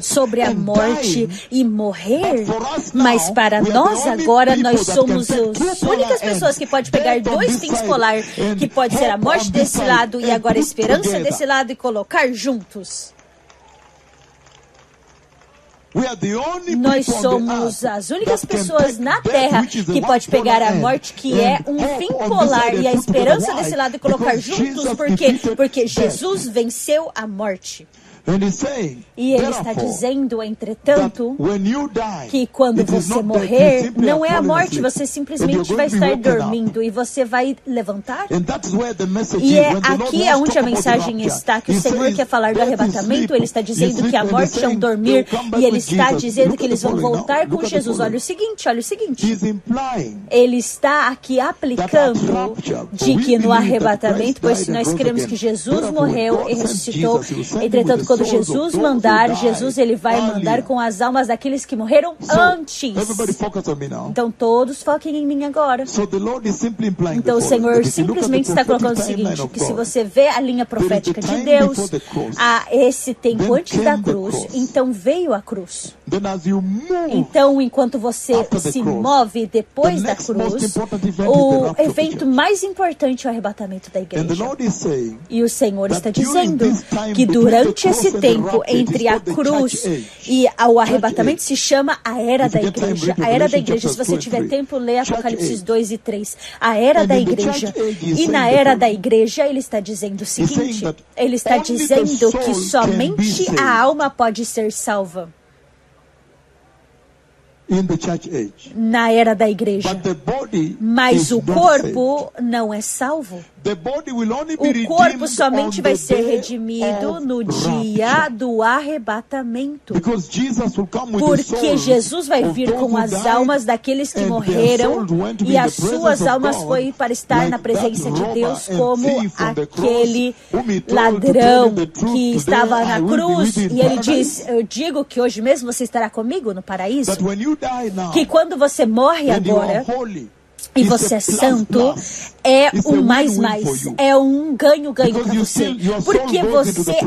sobre a morte e morrer, mas para nós agora, nós somos as únicas pessoas que podem pegar dois fins polar, que pode ser a morte desse lado e agora a esperança desse lado e colocar juntos. Nós somos as únicas pessoas na Terra que pode pegar a morte, que é um fim polar, e a esperança desse lado e colocar juntos. Por quê? Porque Jesus venceu a morte. E ele está dizendo, entretanto, que quando você morrer, não é a morte, você simplesmente vai estar dormindo e você vai levantar. E é aqui onde a mensagem está, que o Senhor quer falar do arrebatamento. Ele está dizendo que a morte é um dormir, e ele está dizendo que eles vão voltar com Jesus. Olha o seguinte. Ele está aqui aplicando de que no arrebatamento, pois se nós cremos que Jesus morreu e ressuscitou, entretanto, quando Jesus mandar, Jesus ele vai mandar com as almas daqueles que morreram antes. Então todos foquem em mim agora. Então o Senhor simplesmente está colocando o seguinte, que se você vê a linha profética de Deus, a esse tempo antes da cruz, então veio a cruz. Então enquanto você se move depois da cruz, o evento mais importante é o arrebatamento da igreja. E o Senhor está dizendo que durante esse tempo entre a cruz e o arrebatamento se chama a Era da Igreja. A Era da Igreja, se você tiver tempo, lê Apocalipse 2 e 3. A Era da Igreja. E na Era da Igreja, ele está dizendo o seguinte, ele está dizendo que somente a alma pode ser salva. Na Era da Igreja. Mas o corpo não é salvo. O corpo somente vai ser redimido no dia do arrebatamento. Porque Jesus vai vir com as almas daqueles que morreram, e as suas almas foi para estar na presença de Deus, como aquele ladrão que estava na cruz, e ele diz, eu digo que hoje mesmo você estará comigo no paraíso. Que quando você morre agora, e você é santo, é um mais, é um ganho-ganho para você. Porque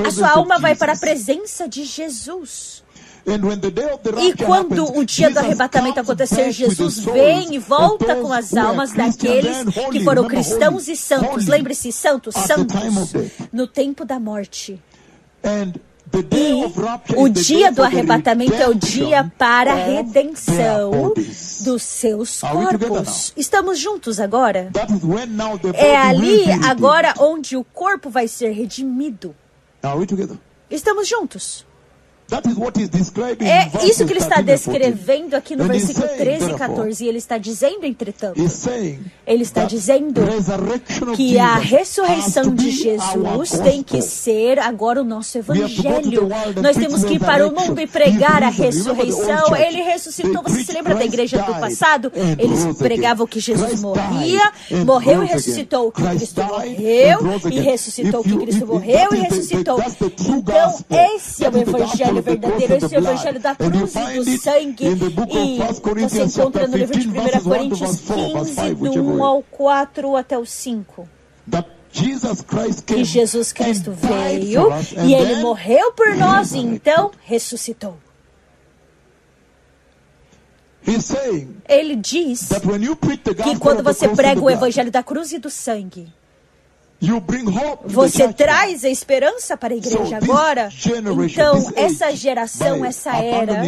a sua alma vai para a presença de Jesus. E quando o dia do arrebatamento acontecer, Jesus vem e volta com as almas daqueles que foram cristãos e santos. Lembre-se, santos, no tempo da morte. E o dia do arrebatamento é o dia para a redenção dos seus corpos. Estamos juntos agora? É ali agora onde o corpo vai ser redimido. Estamos juntos. É isso que ele está descrevendo aqui no versículo 13 e 14. E ele está dizendo, entretanto, ele está dizendo que a ressurreição de Jesus tem que ser agora o nosso evangelho. Nós temos que ir para o mundo e pregar a ressurreição. Ele ressuscitou. Você se lembra da igreja do passado? Eles pregavam que Jesus morreu e ressuscitou, que Cristo morreu e ressuscitou, que Cristo morreu e ressuscitou. Então, esse é o evangelho verdadeiro, esse é o evangelho da cruz e do sangue. E você encontra no livro de 1 Coríntios 15, do 1 ao 4 até o 5. Que Jesus Cristo veio e ele morreu por nós e então ressuscitou. Ele diz que quando você prega o evangelho da cruz e do sangue, você traz a esperança para a igreja agora. Então, essa geração, essa era,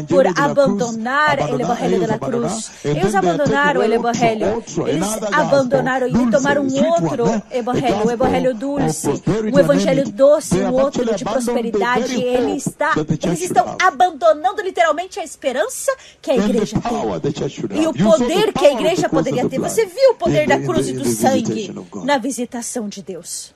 por abandonar o evangelho da cruz, eles abandonaram o evangelho. Eles abandonaram e tomaram um outro evangelho, o evangelho dulce, um evangelho doce, um outro de prosperidade. Eles estão abandonando literalmente a esperança que a igreja tem. E o poder que a igreja poderia ter. Você viu o poder da cruz e do sangue na visitação de Deus.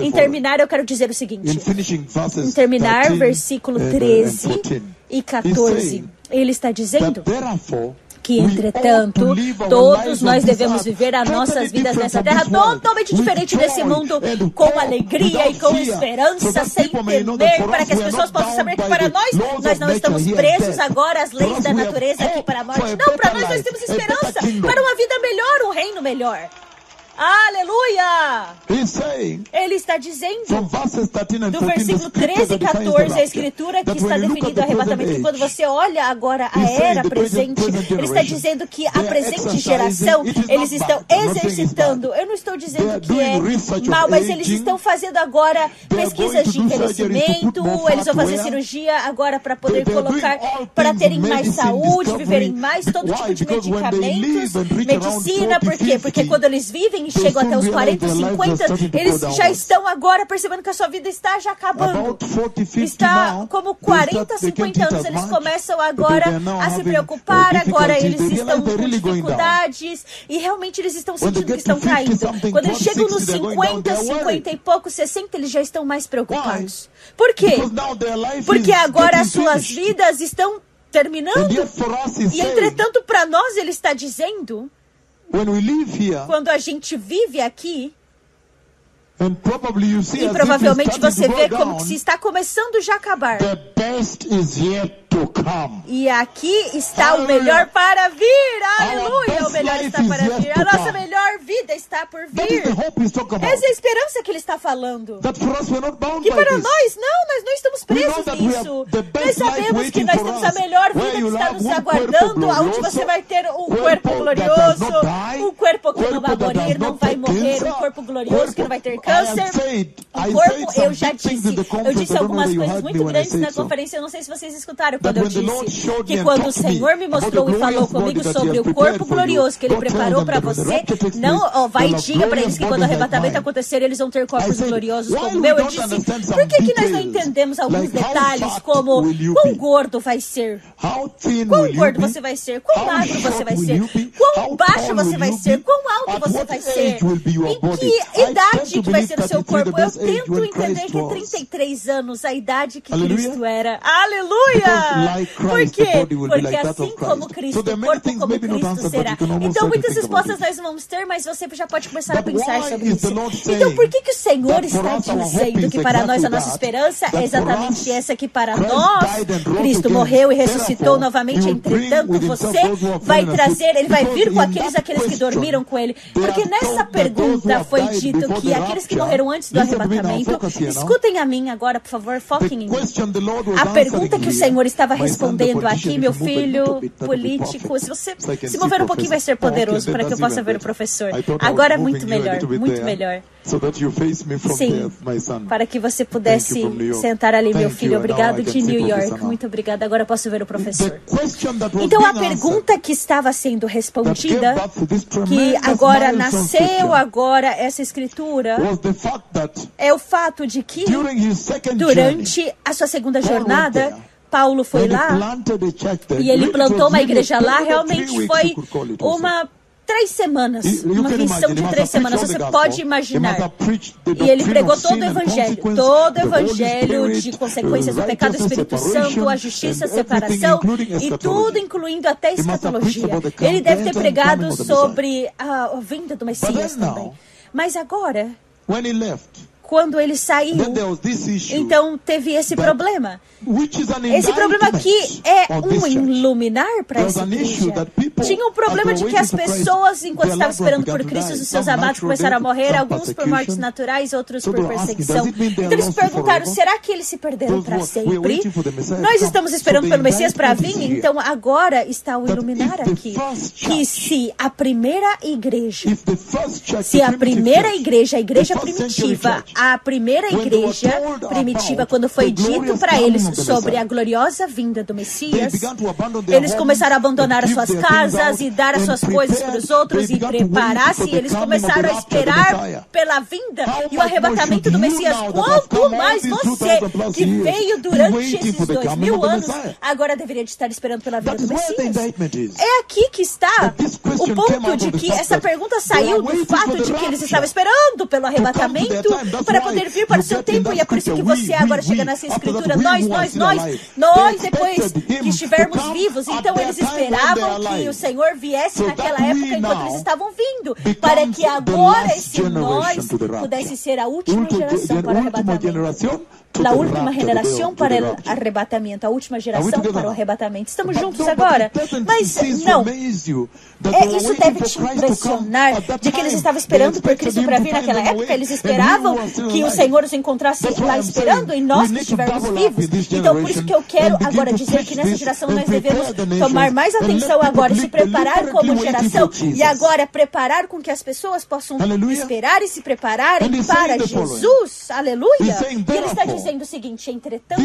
Em terminar, eu quero dizer o seguinte. Em terminar, versículo 13 e 14. Ele está dizendo que, entretanto, todos nós devemos viver as nossas vidas nessa terra totalmente diferente desse mundo, com alegria e com esperança, sem temer, para que as pessoas possam saber que para nós não estamos presos agora às leis da natureza aqui para a morte. Não, para nós temos esperança, para uma vida melhor, um reino melhor. Aleluia! Ele está dizendo, do versículo 13 e 14, a escritura que está definindo o arrebatamento, que quando você olha agora a era presente, ele está dizendo que a presente geração, eles estão exercitando. Eu não estou dizendo que é mal, mas eles estão fazendo agora pesquisas de envelhecimento, eles vão fazer cirurgia agora para poder colocar, para terem mais saúde, viverem mais, todo tipo de medicamentos, medicina. Por quê? Porque quando eles vivem e chegam até os 40, 50, eles já estão agora percebendo que a sua vida está já acabando. Está como 40, 50 anos, eles começam agora a se preocupar, agora eles estão com dificuldades e realmente eles estão sentindo que estão caindo. Quando eles chegam nos 50, 50 e pouco, 60, eles já estão mais preocupados. Por quê? Porque agora as suas vidas estão terminando. E entretanto, para nós, ele está dizendo, quando a gente vive aqui, e provavelmente você vê como que se está começando já a acabar. E aqui está o melhor para vir. Aleluia! O melhor está para vir. A nossa melhor vida está por vir. Essa é a esperança que ele está falando. Que para nós não estamos presos nisso. Nós sabemos que nós temos a melhor vida que está nos aguardando, onde você vai ter um corpo glorioso, um corpo que não vai morir, não vai morrer, um corpo glorioso que não vai ter câncer. O corpo, eu já disse. Eu disse algumas coisas muito grandes na conferência, eu não sei se vocês escutaram quando eu disse que quando o Senhor me mostrou e falou comigo sobre o corpo glorioso que Ele preparou para você, não vai e diga para eles que quando o arrebatamento acontecer, eles vão ter corpos gloriosos como o meu. Eu disse, por que nós não entendemos alguns detalhes como quão gordo vai ser? Quão gordo você vai ser? Quão magro você vai ser? Quão baixo você vai ser? Quão alto você vai ser? Em que idade que vai ser o seu corpo? Eu tento entender que 33 anos, a idade que Cristo era. Aleluia! Por quê? Porque assim como Cristo, o corpo como Cristo será. Então muitas respostas nós vamos ter, mas você já pode começar a pensar sobre isso. Então por que o Senhor está dizendo que para nós a nossa esperança é exatamente essa, que para nós Cristo morreu e ressuscitou novamente, entretanto você vai trazer, Ele vai vir com aqueles que dormiram com Ele. Porque nessa pergunta foi dito que aqueles que morreram antes do arrebatamento, escutem a mim agora, por favor, foquem em mim. A pergunta que o Senhor estava respondendo aqui, meu filho político, se você se mover um pouquinho vai ser poderoso para que eu possa ver o professor. Agora é muito melhor, muito melhor. Sim, para que você pudesse sentar ali, meu filho. Obrigado, de New York. Muito obrigada. Agora eu posso ver o professor. Então a pergunta que estava sendo respondida, que agora nasceu agora essa escritura, é o fato de que durante a sua segunda jornada, Paulo foi lá e ele plantou uma igreja lá. Realmente foi uma 3 semanas, uma missão de 3 semanas, você pode imaginar. E ele pregou todo o evangelho de consequências do pecado, do Espírito Santo, a justiça, a separação, e tudo incluindo até a escatologia. Ele deve ter pregado sobre a vinda do Messias também. Mas agora, quando ele saiu, então teve esse problema. Esse problema aqui é um iluminar para essa igreja. Tinha um problema de que as pessoas, enquanto estavam esperando por Cristo, os seus amados começaram a morrer, alguns por mortes naturais, outros por perseguição. Então eles perguntaram, será que eles se perderam para sempre? Nós estamos esperando pelo Messias para vir, então agora está o iluminar aqui. Que se a primeira igreja, a igreja primitiva, a primeira igreja primitiva, quando foi dito para eles sobre a gloriosa vinda do Messias, eles começaram a abandonar as suas casas e dar as suas coisas para os outros e preparar-se. Eles começaram a esperar pela vinda e o arrebatamento do Messias. Quanto mais você, que veio durante esses 2000 anos, agora deveria estar esperando pela vinda do Messias. É aqui que está o ponto de que essa pergunta saiu do fato de que eles estavam esperando pelo arrebatamento para poder vir para o seu tempo. E é por isso que você agora chega nessa escritura. Nós, depois que estivermos vivos. Então eles esperavam que o Senhor viesse naquela época enquanto eles estavam vindo, para que agora esse nós pudesse ser a última geração para o arrebatamento. A última geração para o arrebatamento. A última geração para o arrebatamento. Estamos juntos agora. Mas não. Isso deve te impressionar de que eles estavam esperando por Cristo para vir naquela época. Eles esperavam que o Senhor os encontrasse lá esperando e nós que estivermos vivos. Então por isso que eu quero agora dizer que nessa geração nós devemos tomar mais atenção agora e se preparar como geração. E agora preparar com que as pessoas possam esperar e se prepararem para Jesus. Aleluia. E ele está dizendo o seguinte: entretanto,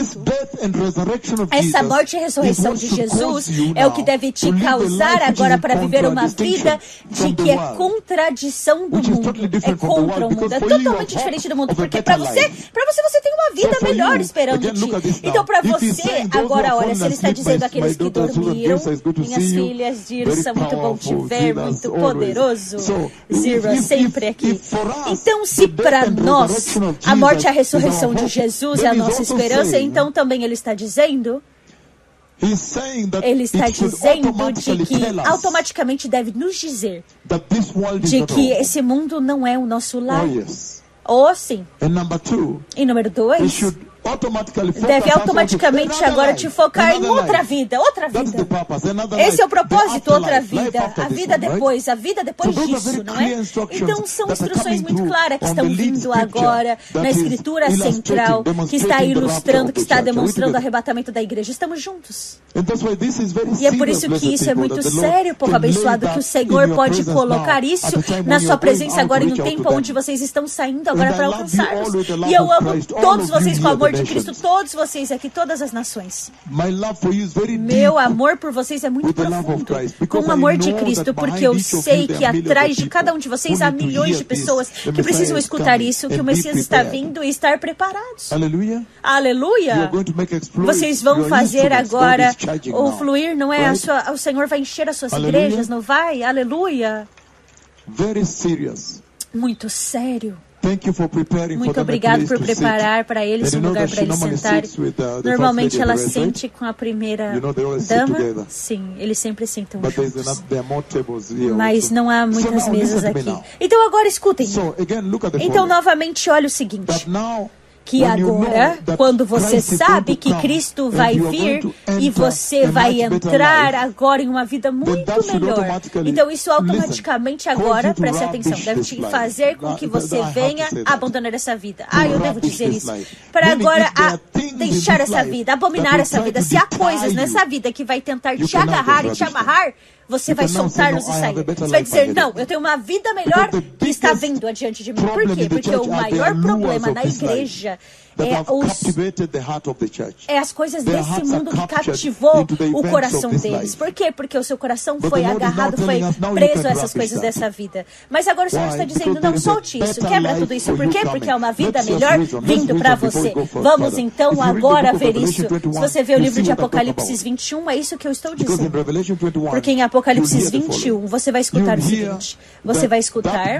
essa morte e ressurreição de Jesus é o que deve te causar agora para viver uma vida de que é contradição do mundo, é contra o mundo, é totalmente diferente do mundo, porque para você tem uma vida melhor esperando ti. Então para você, agora olha, se ele está dizendo aqueles que dormiram, minhas filhas, Dirsa, muito bom te ver, muito poderoso, Zira, sempre aqui. Então se para nós a morte e a ressurreição de Jesus é a nossa esperança, então também ele está dizendo de que automaticamente deve nos dizer de que esse mundo não é o nosso lar. Ou sim. E número 2, deve automaticamente agora te focar em outra vida. Esse é o propósito, outra vida. A vida depois disso, não é? Então são instruções muito claras que estão vindo agora na Escritura central, que está ilustrando, que está demonstrando o arrebatamento da igreja. Estamos juntos. E é por isso que isso é muito sério, povo abençoado, que o Senhor pode colocar isso na sua presença agora em um tempo onde vocês estão saindo agora para alcançar-nos. E eu amo todos vocês com o amor de Cristo, todos vocês aqui, todas as nações. Meu amor por vocês é muito profundo, com o amor de Cristo, porque eu sei que atrás de cada um de vocês há milhões de pessoas que precisam escutar isso, que o Messias está vindo e estar preparados. Aleluia! Vocês vão fazer agora o fluir, não é? O Senhor vai encher as suas igrejas, não vai? Aleluia! Muito sério. Muito obrigado por preparar para eles um lugar para eles sentarem. Normalmente ela sente com a primeira dama. Sim, eles sempre sentam juntos. Mas não há muitas mesas aqui. Então agora escutem. Então novamente olha o seguinte. Que agora, quando você sabe que Cristo vai vir e você vai entrar agora em uma vida muito melhor, então isso automaticamente agora, preste atenção, deve te fazer com que você venha abandonar essa vida. Eu devo dizer isso. Para agora deixar essa vida, abominar essa vida. Se há coisas nessa vida que vai tentar te agarrar e te amarrar, você vai soltar-nos e sair. Você vai dizer, não, eu tenho uma vida melhor que está vindo adiante de mim. Por quê? Porque o maior problema na igreja é as coisas desse mundo que cativou o coração deles. Por quê? Porque o seu coração foi agarrado, foi preso a essas coisas dessa vida. Mas agora o Senhor está dizendo, não, solte isso, quebra tudo isso. Por quê? Porque é uma vida melhor vindo para você. Vamos então agora ver isso. Se você vê o livro de Apocalipse 21, é isso que eu estou dizendo. Porque em Apocalipse 21, você vai escutar o seguinte. Você vai escutar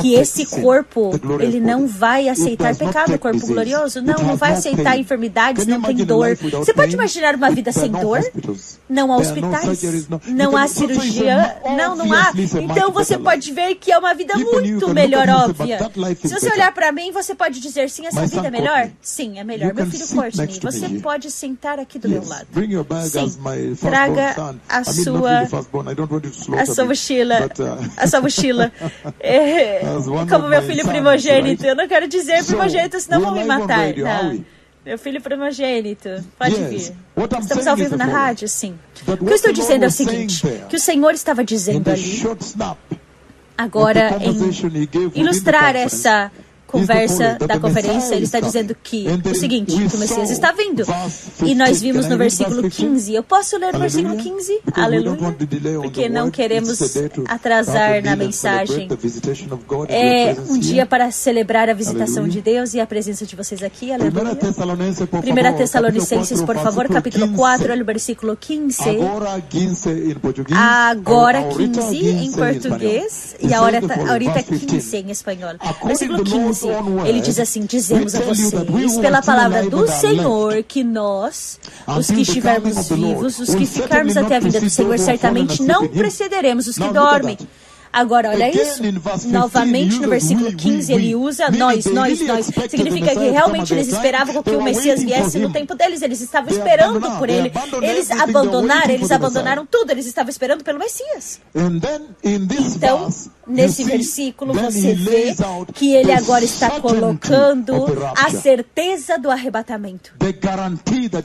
que esse corpo, ele não vai aceitar pecado, o corpo glorioso. Não vai aceitar enfermidades, não tem dor. Você pode imaginar uma vida sem dor? Não há hospitais, não há cirurgia, não há. Então você pode ver que é uma vida muito melhor, óbvia. Se você olhar para mim, você pode dizer, sim, essa vida é melhor? Sim, é melhor. Meu filho Courtney, você pode sentar aqui do meu lado. Sim, traga a sua mochila. A sua mochila. Como meu filho primogênito. Eu não quero dizer primogênito, senão vão me matar. Não. Meu filho primogênito, pode vir. Estamos ao vivo na rádio? Sim. O que eu estou dizendo é o seguinte, que o Senhor estava dizendo ali, agora em ilustrar essa conversa da conferência, ele está dizendo que o seguinte, que o Messias está vindo. E nós vimos no versículo 15. Eu posso ler o versículo 15? Aleluia. Porque não queremos atrasar na mensagem. É um dia para celebrar a visitação de Deus e a presença de vocês aqui. Aleluia. 1 Tessalonicenses, por favor, capítulo 4, olha o versículo 15. Agora 15 em português e a hora ahorita 15 em espanhol. Versículo 15. 13, ele diz assim: dizemos a vocês, pela palavra do Senhor, que nós, os que estivermos vivos, os que ficarmos até a vinda do Senhor, certamente não precederemos os que dormem. Agora, olha isso. Novamente, no versículo 15, ele usa nós. Significa que realmente eles esperavam que o Messias viesse no tempo deles. Eles estavam esperando por ele. Eles abandonaram tudo. Eles estavam esperando pelo Messias. Então, nesse versículo, você vê que ele agora está colocando a certeza do arrebatamento.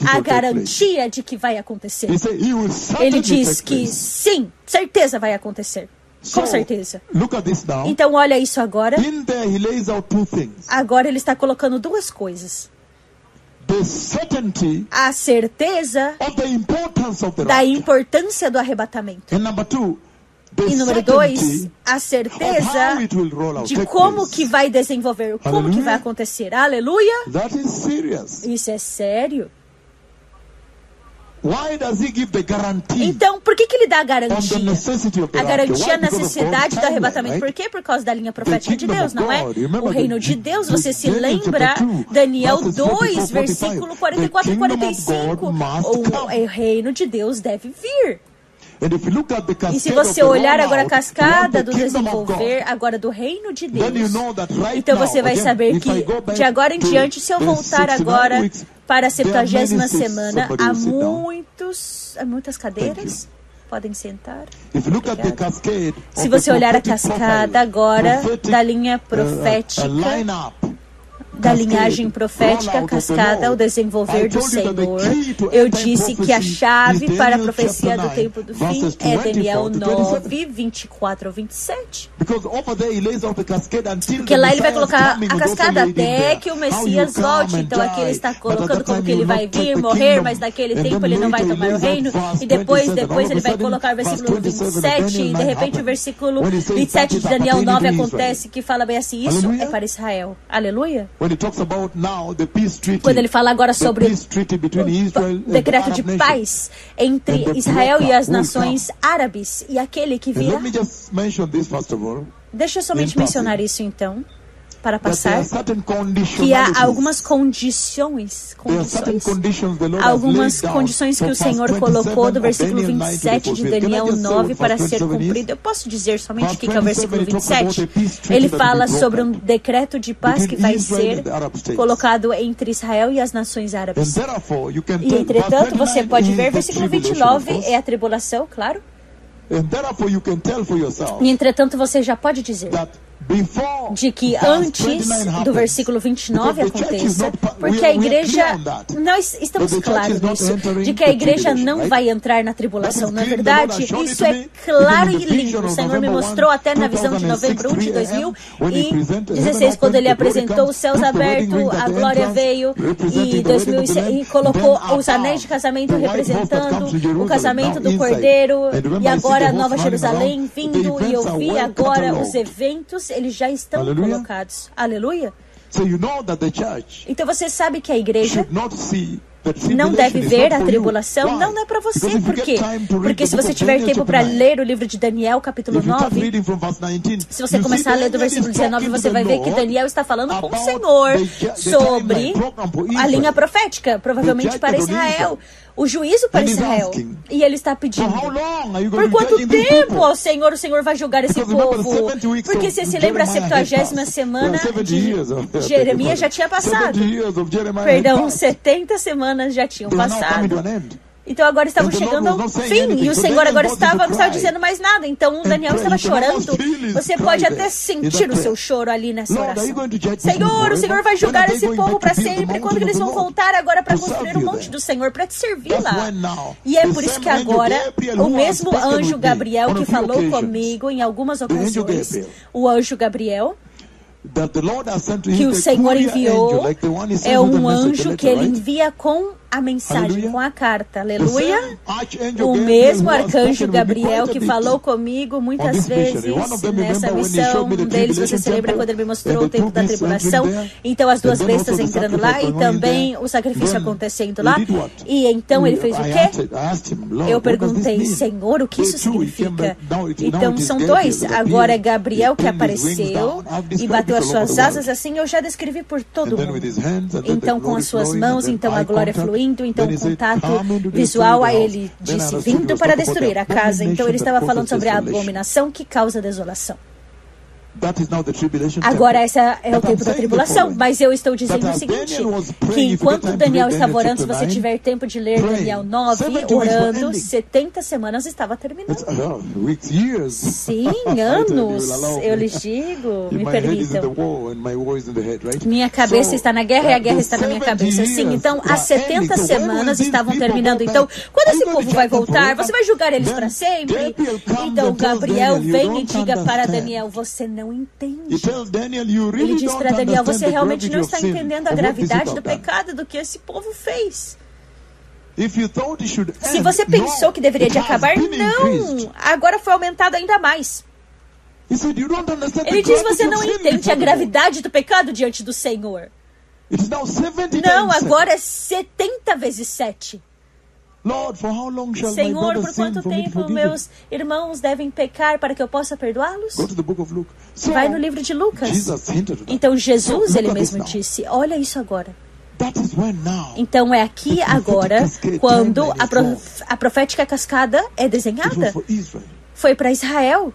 A garantia de que vai acontecer. Ele diz que sim, certeza vai acontecer. Com certeza. Então, olha isso agora. Agora ele está colocando duas coisas. A certeza da importância do arrebatamento. E número 2, a certeza de como que vai desenvolver, como que vai acontecer. Aleluia! Isso é sério. Então, por que ele dá a garantia? A garantia, a necessidade do arrebatamento. Por quê? Por causa da linha profética de Deus, não é? O reino de Deus, você se lembra? Daniel 2, versículo 44 e 45. O reino de Deus deve vir. E se você olhar agora a cascada do desenvolver agora do reino de Deus, então você vai saber que de agora em diante, se eu voltar agora para a 70ª semana, há muitas cadeiras. Podem sentar. Se você olhar a cascada agora da linha profética, da linhagem profética, cascada, o desenvolver do Senhor, eu disse que a chave para a profecia do tempo do fim é Daniel 9, 24 ao 27. Porque lá ele vai colocar a cascada até que o Messias volte. Então aqui ele está colocando como que ele vai vir, morrer, mas naquele tempo ele não vai tomar o reino. E depois ele vai colocar o versículo 27, e de repente o versículo 27 de Daniel 9 acontece, que fala bem assim: isso é para Israel. Aleluia. Quando ele fala agora sobre o decreto de paz entre Israel e as nações árabes e aquele que virá. Deixa eu somente mencionar isso então, para passar, que há algumas condições que o Senhor colocou do versículo 27 de Daniel 9 para ser cumprido. Eu posso dizer somente o que é o versículo 27? Ele fala sobre um decreto de paz que vai ser colocado entre Israel e as nações árabes. E, entretanto, você pode ver, versículo 29 é a tribulação, claro. E, entretanto, você já pode dizer de que antes do versículo 29 aconteça, porque a igreja, nós estamos claros nisso, de que a igreja não vai entrar na tribulação, não é verdade? Isso é claro e lindo. O Senhor me mostrou até na visão de novembro de 2016, quando ele apresentou os céus abertos, a glória veio, e colocou os anéis de casamento representando o casamento do Cordeiro, e agora a Nova Jerusalém vindo, e eu vi agora os eventos, eles já estão colocados. Aleluia. Então você sabe que a igreja não deve ver a tribulação. Não é para você. Por quê? Porque se você tiver tempo para ler o livro de Daniel, capítulo 9, se você começar a ler do versículo 19, você vai ver que Daniel está falando com o Senhor sobre a linha profética, provavelmente para Israel. O juízo para Israel. E ele está pedindo: por quanto tempo, ó Senhor, o Senhor vai julgar esse povo? Porque se lembra, a 70ª semana de Jeremias já tinha passado. Perdão, 70 semanas já tinham passado. Então agora estavam chegando ao fim. E o Senhor agora não estava dizendo mais nada. Então o Daniel estava chorando. Você pode até sentir o seu choro ali nessa oração. Senhor, o Senhor vai julgar esse povo para sempre. Quando eles vão voltar agora para construir o monte do Senhor, para te servir lá. E é por isso que agora o mesmo anjo Gabriel que falou comigo em algumas ocasiões, o anjo Gabriel, que o Senhor enviou, é um anjo que ele envia com a mensagem, com a carta, aleluia. O mesmo arcanjo Gabriel que falou comigo muitas vezes nessa missão. Um deles você se lembra quando ele me mostrou o tempo da tribulação. Então as duas bestas entrando lá e também o sacrifício acontecendo lá. E então ele fez o quê? Eu perguntei, Senhor, o que isso significa? Então são dois. Agora é Gabriel que apareceu e bateu as suas asas, assim eu já descrevi por todo mundo. Então com as suas mãos, então a glória fluindo, então o contato visual, aí ele disse, vindo para destruir a casa. Então ele estava falando sobre a abominação que causa desolação. Agora esse é o tempo da tribulação, mas eu estou dizendo o seguinte, que enquanto Daniel estava orando, se você tiver tempo de ler Daniel 9, orando, 70 semanas estava terminando. Sim, anos, eu lhes digo, me permitam. Minha cabeça está na guerra e a guerra está na minha cabeça. Sim, então as 70 semanas estavam terminando. Então, quando esse povo vai voltar, você vai julgar eles para sempre? Então Gabriel vem e diga para Daniel, você não entende. Ele diz para Daniel, você realmente não está entendendo a gravidade do pecado do que esse povo fez. Se você pensou que deveria de acabar, não. Agora foi aumentado ainda mais. Ele diz, você não entende a gravidade do pecado diante do Senhor. Não, agora é 70 vezes 7. Senhor, por quanto tempo meus irmãos devem pecar para que eu possa perdoá-los? Vai no livro de Lucas. Então Jesus, ele mesmo disse, olha isso agora. Então é aqui agora, quando a profética cascada é desenhada. Foi para Israel.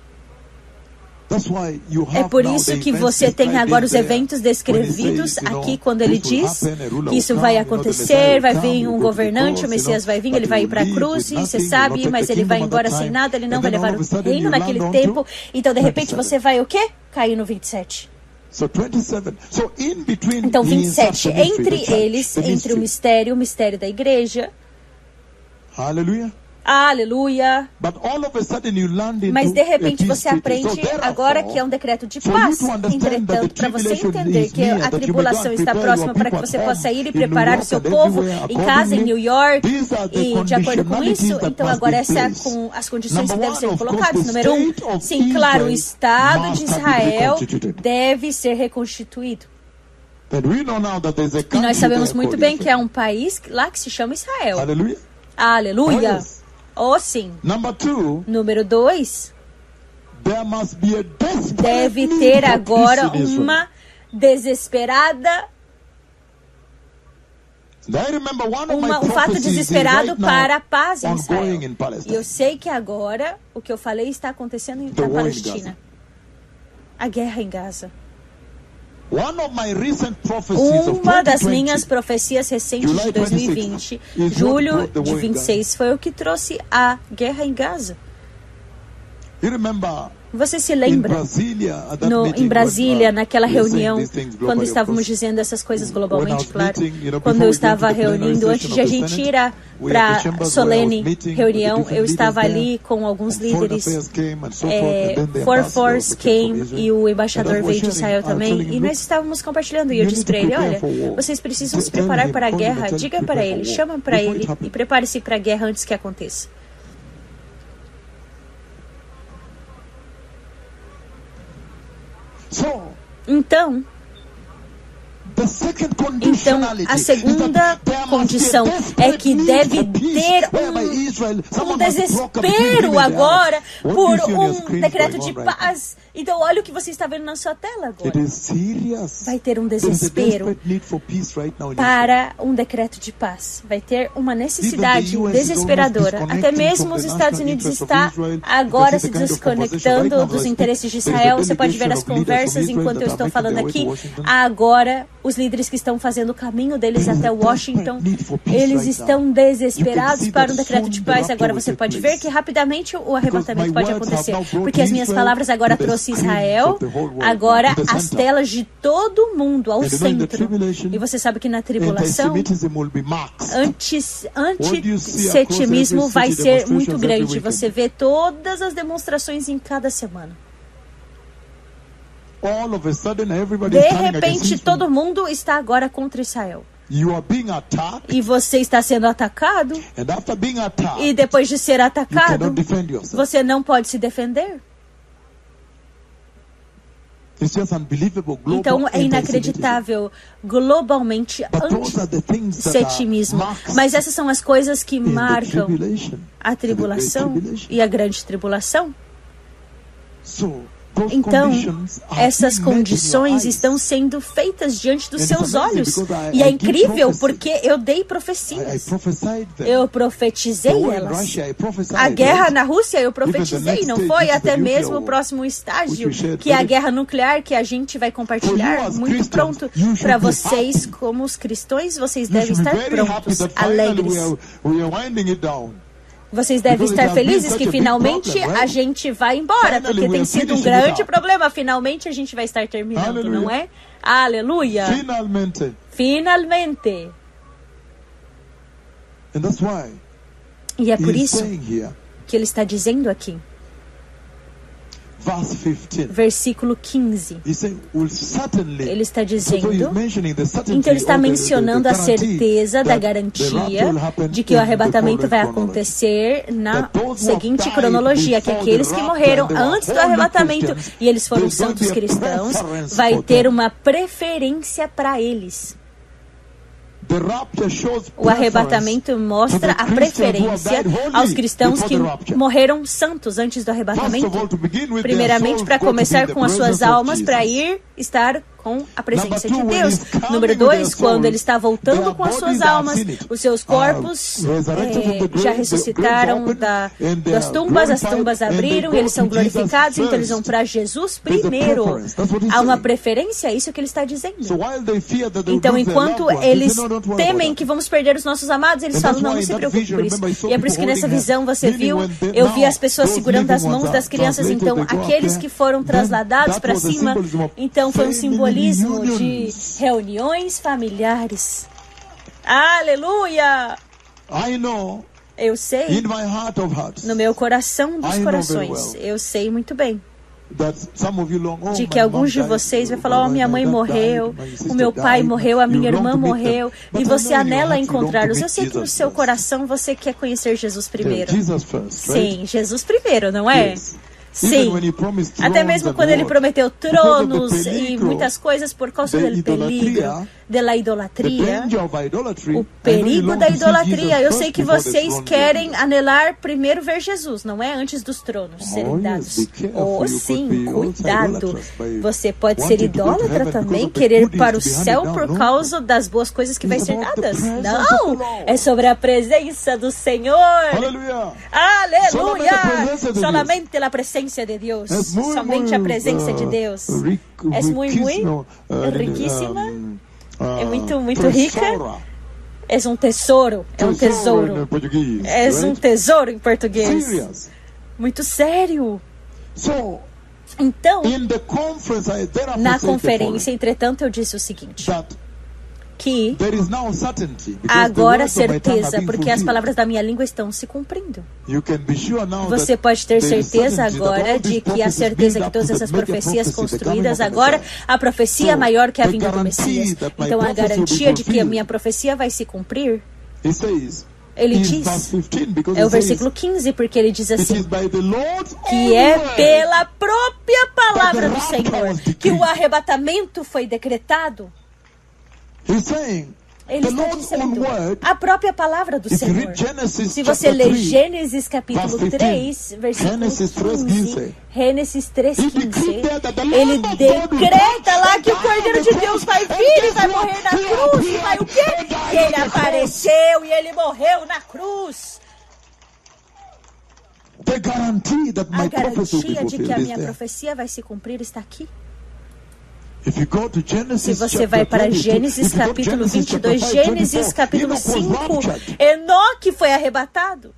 É por isso que você tem agora os eventos descrevidos aqui, quando ele diz que isso vai acontecer, vai vir um governante, o Messias vai vir, ele vai ir para a cruz, e você sabe, mas ele vai embora sem nada, ele não vai levar o reino naquele tempo. Então, de repente, você vai o quê? Cair no 27. Então, 27, entre eles, entre o mistério da igreja. Aleluia. Aleluia. Mas de repente você aprende agora que é um decreto de paz. Entretanto, para você entender que a tribulação está próxima, para que você possa ir e preparar o seu povo em casa, em New York, e de acordo com isso, então agora essa é com as condições que devem ser colocadas. Número 1, sim, claro, o Estado de Israel deve ser reconstituído. E nós sabemos muito bem que há um país lá que se chama Israel. Aleluia. Oh, sim. Número 2. Deve ter agora uma desesperada, um fato desesperado para a paz em Israel. E eu sei que agora o que eu falei está acontecendo na Palestina. A guerra em Gaza. Uma das minhas profecias recentes de 2020, julho de 26, foi o que trouxe a guerra em Gaza. Você se lembra, em Brasília, naquela reunião, quando estávamos dizendo essas coisas globalmente, claro, quando eu estava reunindo, antes de a gente ir para a solene reunião, eu estava ali com alguns líderes, Four Force came e o embaixador veio de Israel também, e nós estávamos compartilhando, e eu disse para ele, olha, vocês precisam se preparar para a guerra, diga para ele, chama para ele, e prepare-se para a guerra antes que aconteça. Então, a segunda condição é que deve ter um desespero agora por um decreto de paz. Então, olha o que você está vendo na sua tela agora. Vai ter um desespero para um decreto de paz. Vai ter uma necessidade desesperadora. Até mesmo os Estados Unidos está agora se desconectando dos interesses de Israel. Você pode ver as conversas enquanto eu estou falando aqui. Agora, os líderes que estão fazendo o caminho deles até Washington, eles estão desesperados para um decreto de paz. Agora você pode ver que rapidamente o arrebatamento pode acontecer, porque as minhas palavras agora trouxe Israel, agora as telas de todo mundo ao centro. E você sabe que na tribulação, antissemitismo vai ser muito grande. Você vê todas as demonstrações em cada semana. De repente, todo mundo está agora contra Israel. e você está sendo atacado, e depois de ser atacado, você não pode se defender. Então é inacreditável globalmente antissemitismo. Mas essas são as coisas que marcam a tribulação e a grande tribulação. Então, essas condições estão sendo feitas diante dos seus olhos. E é incrível porque eu dei profecias. Eu profetizei elas. A guerra na Rússia eu profetizei, não foi? Até mesmo o próximo estágio, que é a guerra nuclear, que a gente vai compartilhar muito pronto. Para vocês, como os cristãos, vocês devem estar prontos, alegres. Vocês devem estar felizes que finalmente a gente vai embora, porque tem sido um grande problema. Finalmente a gente vai estar terminando, não é? Aleluia! Finalmente! E é por isso que ele está dizendo aqui, versículo 15. Ele está dizendo, então ele está mencionando a certeza da garantia de que o arrebatamento vai acontecer na seguinte cronologia, que aqueles que morreram antes do arrebatamento, e eles foram santos cristãos, vai ter uma preferência para eles. O arrebatamento mostra a preferência aos cristãos que morreram santos antes do arrebatamento. Primeiramente, para começar com as suas almas, para ir estar com a presença de Deus. Número 2, quando ele está voltando com as suas almas, os seus corpos já ressuscitaram das tumbas, as tumbas abriram, eles são glorificados, então eles vão para Jesus primeiro. Há uma preferência, é isso que ele está dizendo. Então, enquanto eles temem que vamos perder os nossos amados, eles falam, não se preocupe por isso. E é por isso que nessa visão você viu, eu vi as pessoas segurando as mãos das crianças, então aqueles que foram trasladados para cima, então foi um simbolismo de reuniões familiares. Aleluia! Eu sei, no meu coração dos corações, eu sei muito bem de que alguns de vocês vão falar, minha mãe morreu, o meu pai morreu, a minha irmã morreu, e você anela encontrá-los. Eu sei que no seu coração você quer conhecer Jesus primeiro. Sim, Jesus primeiro, não é? Sim, até mesmo quando ele prometeu tronos e muitas coisas por causa do peligro da idolatria, o perigo da idolatria. Eu sei que vocês querem anelar primeiro ver Jesus, não é? Antes dos tronos serem dados. Oh, sim, cuidado. Você pode ser idólatra também, querer ir para o céu por causa das boas coisas que vai ser dadas. Não, é sobre a presença do Senhor. Aleluia! Solamente a presença de Deus. Somente a presença de Deus. É muito riquíssima. É muito rica. É um tesouro. É um tesouro. É um tesouro em português. Muito sério. Então, na conferência, entretanto, eu disse o seguinte, que agora certeza, porque as palavras da minha língua estão se cumprindo. Você pode ter certeza agora de que a certeza que todas essas profecias construídas agora, a profecia maior que a vinda do Messias, então a garantia de que a minha profecia vai se cumprir, ele diz, é o versículo 15, porque ele diz assim, que é pela própria palavra do Senhor que o arrebatamento foi decretado. Ele está dizendo a própria palavra do Senhor. Se você ler Gênesis capítulo 3, versículo 15, Gênesis 3:15, ele decreta lá que o Cordeiro de Deus vai vir e vai morrer na cruz. E vai o quê? E ele apareceu e ele morreu na cruz. A garantia de que a minha profecia vai se cumprir está aqui. Se você vai para Gênesis capítulo 22, Gênesis capítulo 5, Enoque foi arrebatado.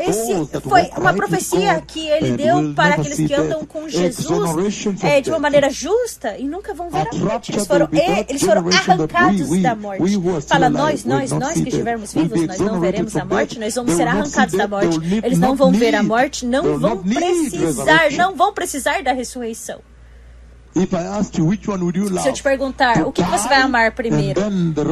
Esse foi uma profecia que ele deu para aqueles que andam com Jesus de uma maneira justa e nunca vão ver a morte. Eles foram arrancados da morte. Fala, nós que estivermos vivos, nós não veremos a morte, nós vamos ser arrancados da morte. Eles não vão ver a morte, não vão precisar da ressurreição. Se eu te perguntar, o que você vai amar primeiro?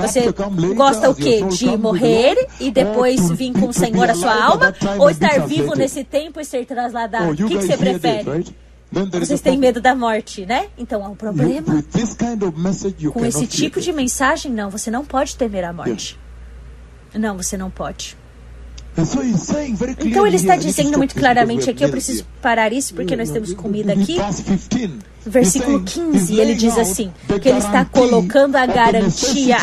Você gosta o quê? De morrer e depois vir com o Senhor a sua alma? Ou estar vivo nesse tempo e ser trasladado? O que você prefere? Vocês têm medo da morte, né? Então há um problema. Com esse tipo de mensagem, não, você não pode temer a morte. Não, você não pode. Então ele está dizendo muito claramente aqui, eu preciso parar isso porque nós temos comida aqui. Versículo 15, ele diz assim, que ele está colocando a garantia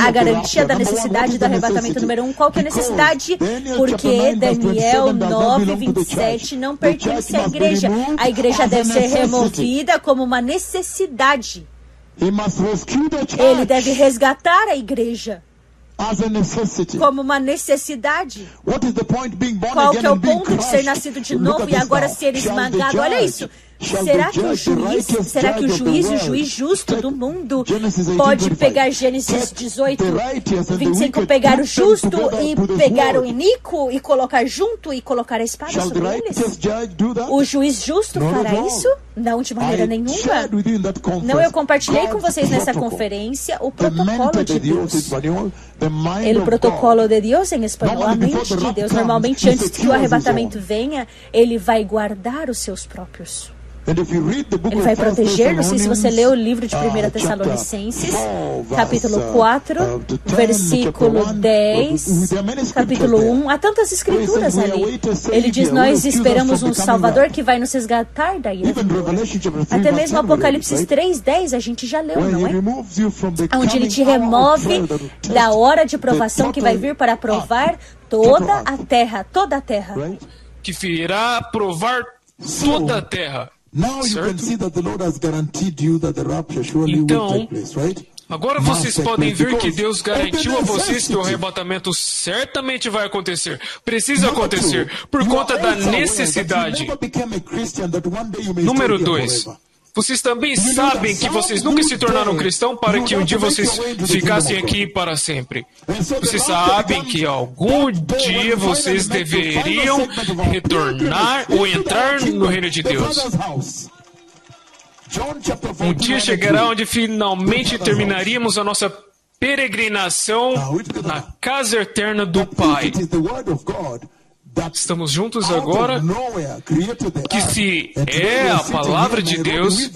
da necessidade do arrebatamento número 1. Qual que é a necessidade? Porque Daniel 9:27 não pertence à igreja. A igreja deve ser removida como uma necessidade. Ele deve resgatar a igreja como uma necessidade. Qual que é o ponto de ser nascido de novo e agora ser esmagado? Olha isso. Será que o juiz justo do mundo pode pegar Gênesis 18:25, pegar o justo e pegar o iníquo e colocar junto e colocar a espada sobre eles? O juiz justo fará isso? Não, de maneira nenhuma. Não, eu compartilhei com vocês nessa conferência o protocolo de Deus. O protocolo de Deus em espanhol, a mente de Deus. Normalmente, antes que o arrebatamento venha, ele vai guardar os seus próprios. Ele vai proteger, não sei se você leu o livro de 1 Tessalonicenses, capítulo 4, versículo 10, capítulo 1, há tantas escrituras ali. Ele diz, nós esperamos um Salvador que vai nos resgatar da ira. Até mesmo Apocalipse 3:10 a gente já leu, não é? Onde ele te remove da hora de provação que vai vir para provar toda a terra, que virá provar toda a terra. Então, agora vocês podem ver que Deus garantiu a vocês que o arrebatamento certamente vai acontecer. Precisa acontecer por conta da necessidade. Número 2. Vocês também sabem que vocês nunca se tornaram cristão para que um dia vocês ficassem aqui para sempre. Vocês sabem que algum dia vocês deveriam retornar ou entrar no reino de Deus. Um dia chegará onde finalmente terminaríamos a nossa peregrinação na casa eterna do Pai. Estamos juntos agora, que se é a palavra de Deus,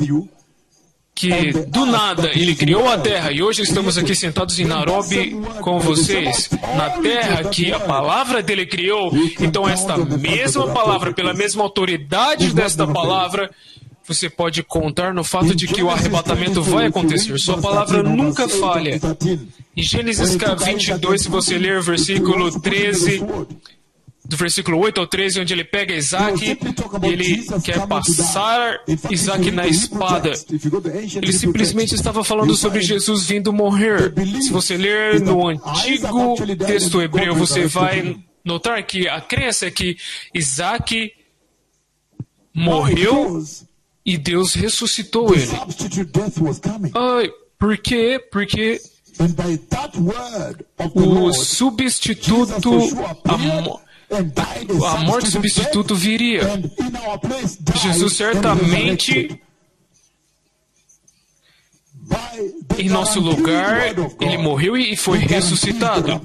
que do nada Ele criou a terra e hoje estamos aqui sentados em Nairobi com vocês, na terra que a palavra dele criou. Então esta mesma palavra, pela mesma autoridade desta palavra, você pode contar no fato de que o arrebatamento vai acontecer. Sua palavra nunca falha. Em Gênesis 22, se você ler o versículo 13... do versículo 8 ao 13, onde ele pega Isaac e ele quer passar Isaac na espada. Ele simplesmente estava falando sobre Jesus vindo morrer. Se você ler no antigo texto hebreu, você vai notar que a crença é que Isaac morreu e Deus ressuscitou ele. Por quê? Porque o substituto, a morte substituto viria. Jesus certamente, em nosso lugar, ele morreu e foi ressuscitado.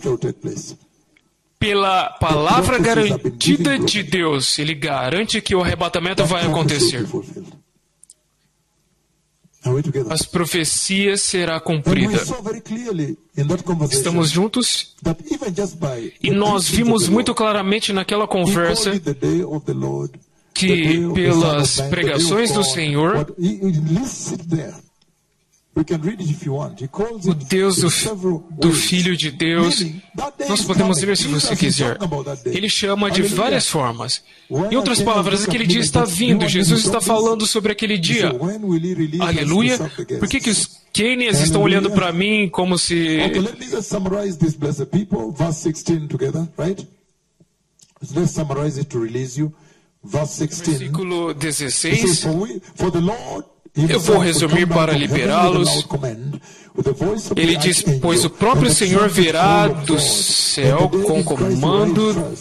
Pela palavra garantida de Deus, ele garante que o arrebatamento vai acontecer. As profecias será cumprida. Estamos juntos? E nós vimos muito claramente naquela conversa que pelas pregações do Senhor, o Deus do Filho de Deus, nós podemos ler se você quiser. Ele chama de várias formas. Em outras palavras, aquele dia está vindo. Jesus está falando sobre aquele dia. Aleluia. Por que os Kenyans estão olhando para mim como se... Versículo 16. Eu vou resumir para liberá-los. Ele diz, pois o próprio Senhor virá do céu com comando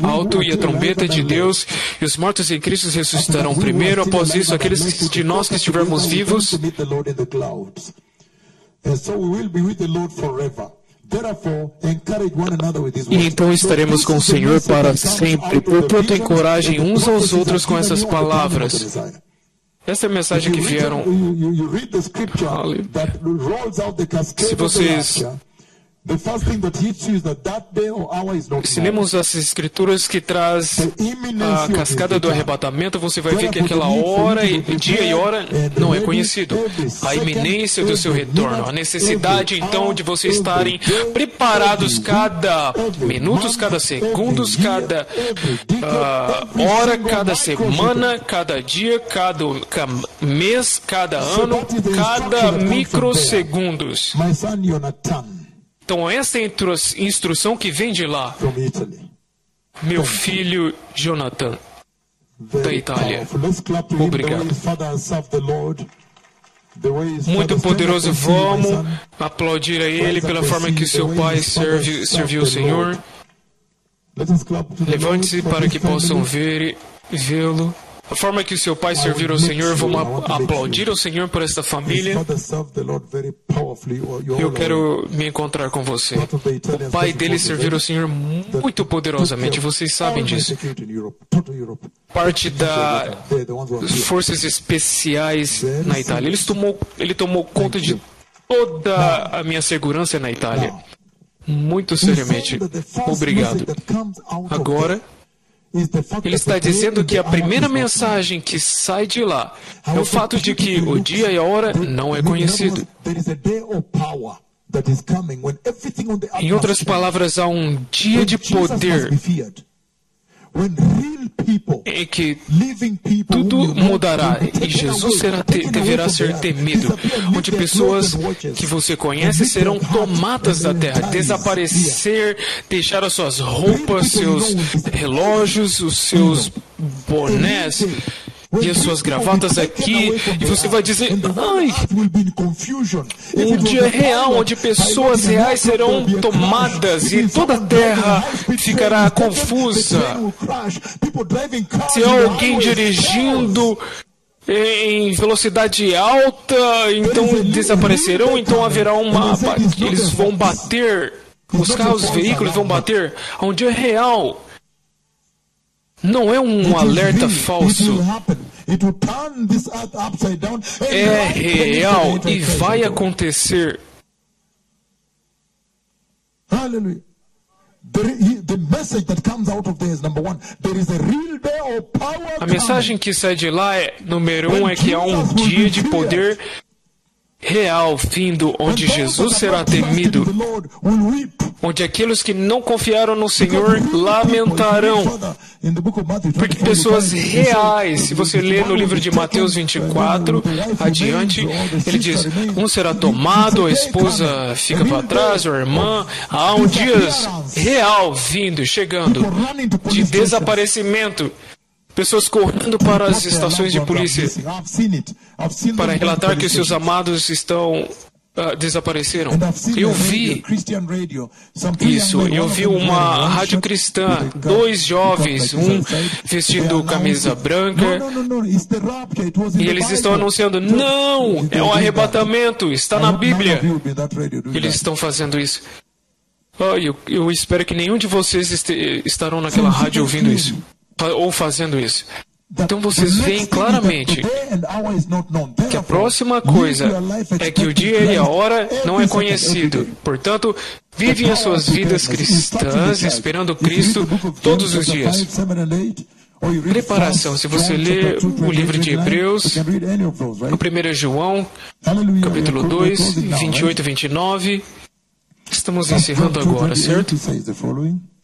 alto e a trombeta de Deus, e os mortos em Cristo ressuscitarão primeiro. Após isso, aqueles de nós que estivermos vivos, e então estaremos com o Senhor para sempre. Portanto, encorajem uns aos outros com essas palavras. Essa é a mensagem que vieram. Se vocês... Se lemos as escrituras que traz a cascada do arrebatamento, você vai ver que aquela hora, dia e hora não é conhecido. A iminência do seu retorno, a necessidade então de vocês estarem preparados cada minuto, cada segundo, cada hora, cada semana, cada dia, cada mês, cada ano, cada microsegundos. Então, essa é a instrução que vem de lá. Meu filho Jonathan, da Itália. Obrigado. Muito poderoso. Vamos aplaudir a ele pela forma que seu pai serviu o Senhor. Levante-se para que possam vê-lo. A forma que o seu pai serviu ao Senhor, vamos aplaudir ao Senhor por esta família. Eu quero me encontrar com você. O pai dele serviu ao Senhor muito poderosamente, vocês sabem disso. Parte das forças especiais na Itália. Ele tomou conta de toda a minha segurança na Itália. Muito seriamente. Obrigado. Agora, ele está dizendo que a primeira mensagem que sai de lá é o fato de que o dia e a hora não é conhecido. Em outras palavras, há um dia de poder em que tudo mudará e Jesus deverá ser temido, onde pessoas que você conhece serão tomadas da terra, desaparecer, deixar as suas roupas, seus relógios, os seus bonés e as suas gravatas aqui, e você vai dizer, ai, um dia real onde pessoas reais serão tomadas e toda a terra ficará confusa. Se há alguém dirigindo em velocidade alta, então desaparecerão, então haverá eles vão bater, os carros, os veículos vão bater. Há um dia real. Não é um alerta falso. É real e vai acontecer. A mensagem que sai de lá é, número 1, é que há um dia de poder real vindo, onde Jesus será temido, onde aqueles que não confiaram no Senhor lamentarão, porque pessoas reais, se você ler no livro de Mateus 24, adiante, ele diz, um será tomado, a esposa fica para trás, a irmã, há um dia real vindo, chegando, de desaparecimento. Pessoas correndo para as estações de polícia para relatar que seus amados desapareceram. Eu vi isso. Eu vi uma rádio cristã, 2 jovens, um vestindo camisa branca, e eles estão anunciando, não, é um arrebatamento, está na Bíblia. Eles estão fazendo isso. Eu espero que nenhum de vocês estarão naquela rádio ouvindo isso ou fazendo isso. Então vocês veem claramente que a próxima coisa é que o dia e a hora não é conhecido. Portanto, vivem as suas vidas cristãs esperando Cristo todos os dias. Preparação. Se você ler o livro de Hebreus, o 1 João, capítulo 2, 28 e 29, estamos encerrando agora, certo?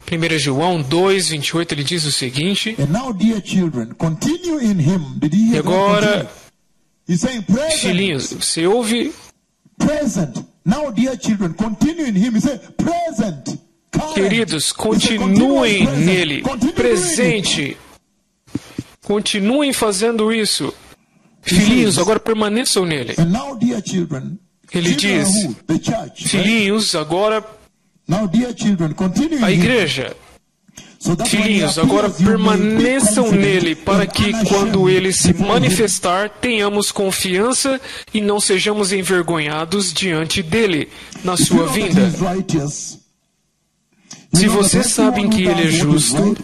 1 João 2, 28, ele diz o seguinte, e agora, filhinhos, você ouve? Queridos, continuem nele, presente, continuem fazendo isso. Filhinhos, agora permaneçam nele. Ele diz, filhinhos, agora a igreja, Filhinhos, agora permaneçam nele, para que, quando ele se manifestar, tenhamos confiança e não sejamos envergonhados diante dele, na sua vinda. Se vocês sabem que ele é justo,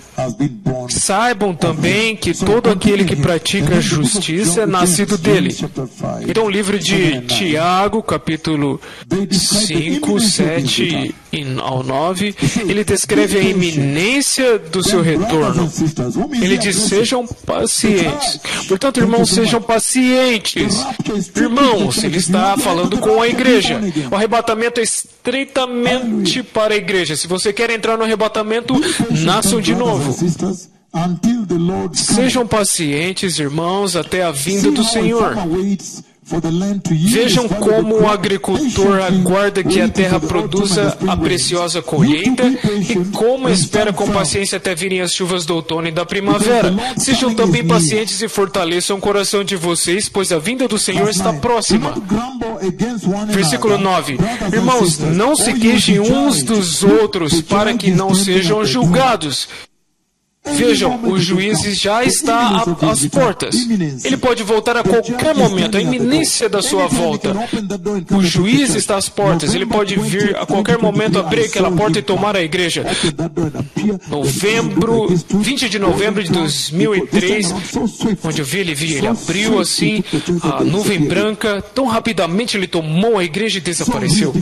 saibam também que todo aquele que pratica a justiça é nascido dele. Então, o livro de Tiago, capítulo 5, 7 ao 9, ele descreve a iminência do seu retorno. Ele diz, sejam pacientes. Portanto, irmãos, sejam pacientes. Irmãos, ele está falando com a igreja. O arrebatamento é estritamente para a igreja. Se você quer entrar no arrebatamento, nasçam de novo. Sejam pacientes, irmãos, até a vinda do Senhor. Vejam como o agricultor aguarda que a terra produza a preciosa colheita e como espera com paciência até virem as chuvas do outono e da primavera. Sejam também pacientes e fortaleçam o coração de vocês, pois a vinda do Senhor está próxima. Versículo 9. Irmãos, não se queixem uns dos outros para que não sejam julgados. Vejam, o juiz já está às portas. Ele pode voltar a qualquer momento, a iminência da sua volta. O juiz está às portas, ele pode vir a qualquer momento abrir aquela porta e tomar a igreja. 20 de novembro de 2003, onde eu vi ele abriu assim a nuvem branca, tão rapidamente ele tomou a igreja e desapareceu.